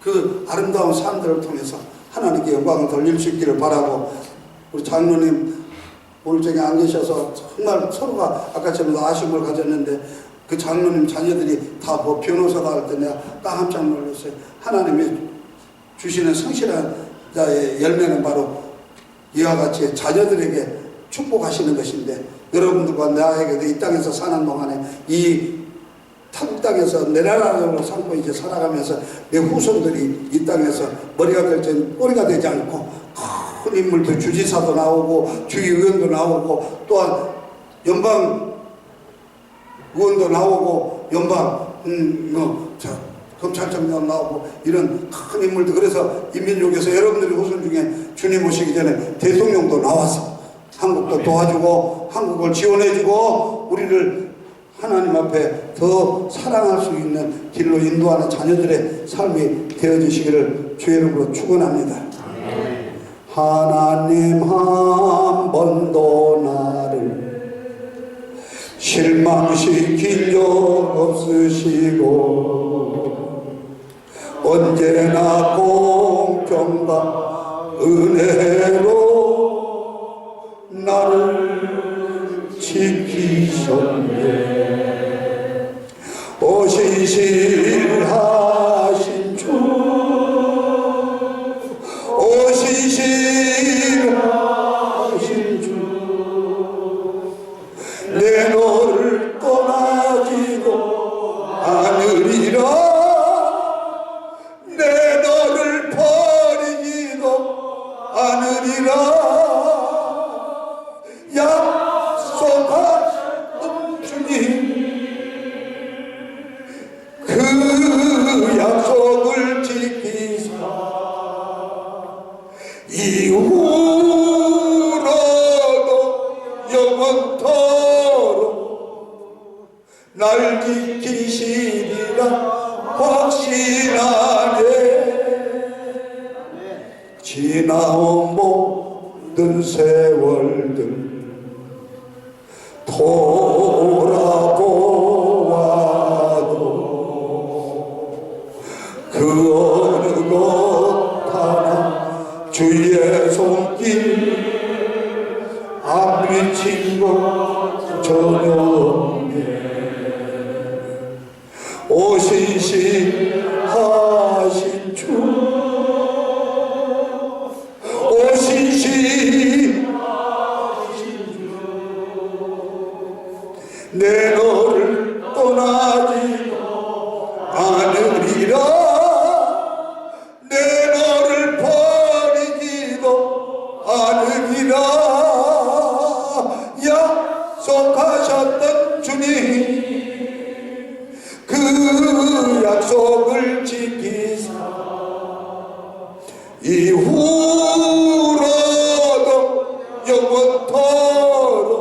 그 아름다운 삶들을 통해서 하나님께 영광을 돌릴 수 있기를 바라고 우리 장로님 오늘 저기 안 계셔서 정말 서로가 아까처럼 아쉬움을 가졌는데 그 장로님 자녀들이 다 뭐 변호사다 할 때 내가 깜짝 놀랐어요. 하나님이 주시는 성실한 자의 열매는 바로 이와 같이 자녀들에게 축복하시는 것인데 여러분들과 나에게도 이 땅에서 사는 동안에 이 타국 땅에서 내 나라로 삼고 이제 살아가면서 내 후손들이 이 땅에서 머리가 될지 꼬리가 되지 않고 큰 인물들 주지사도 나오고 주의의원도 나오고 또한 연방 의원도 나오고 연방 검찰청장 나오고 이런 큰 인물들 그래서 인민족에서 여러분들이 후손 중에 주님 오시기 전에 대통령도 나와서 한국도 도와주고 한국을 지원해주고 우리를 하나님 앞에 더 사랑할 수 있는 길로 인도하는 자녀들의 삶이 되어주시기를 주의 이름으로 축원합니다. 하나님 한 번도 나를 실망시킨 적 없으시고 언제나 공평과 은혜로 나를 지키셨네. 오시실하신 주 오시실하신 내 너를 떠나지도 않으리라. 내 너를 버리지도 않으리라. 약속하신 주님, 그 약속을 지키사 이후로도 영원토록 날 지키시리라 확신하네. 지나온 모든 세월들 돌아보아도 그 어느 것 하나 주의 손길 안 미친 것 전혀 없네. 오신신 주, 오신신 내 너를 떠나지 않으리라. 내 너를 버리지도 않으리라. 약속하셨던 주님, 그 약속을 지키사 이후로도 영원토록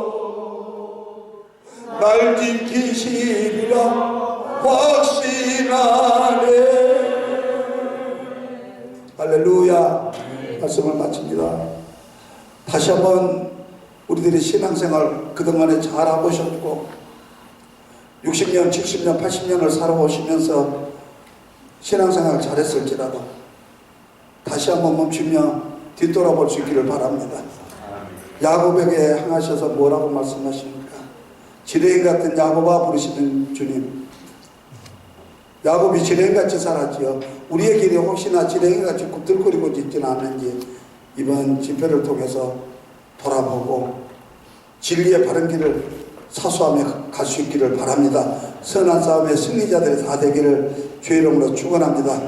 날 지키시리라 확신하네. 할렐루야. 말씀을 마칩니다. 다시 한번 우리들의 신앙생활 그동안에 잘하고 오셨고 60년, 70년, 80년을 살아오시면서 신앙생활 잘했을지라도 다시 한번 멈추며 뒤돌아볼 수 있기를 바랍니다. 야곱에게 향하셔서 뭐라고 말씀하십니까? 지레인 같은 야곱아 부르시는 주님. 야곱이 지레인같이 살았지요. 우리의 길이 혹시나 지레인같이 굽들거리고 있지는 않는지 이번 집회를 통해서 돌아보고 진리의 바른 길을 사수하며 갈 수 있기를 바랍니다. 선한 싸움의 승리자들이 다 되기를 주의 이름으로 축원합니다.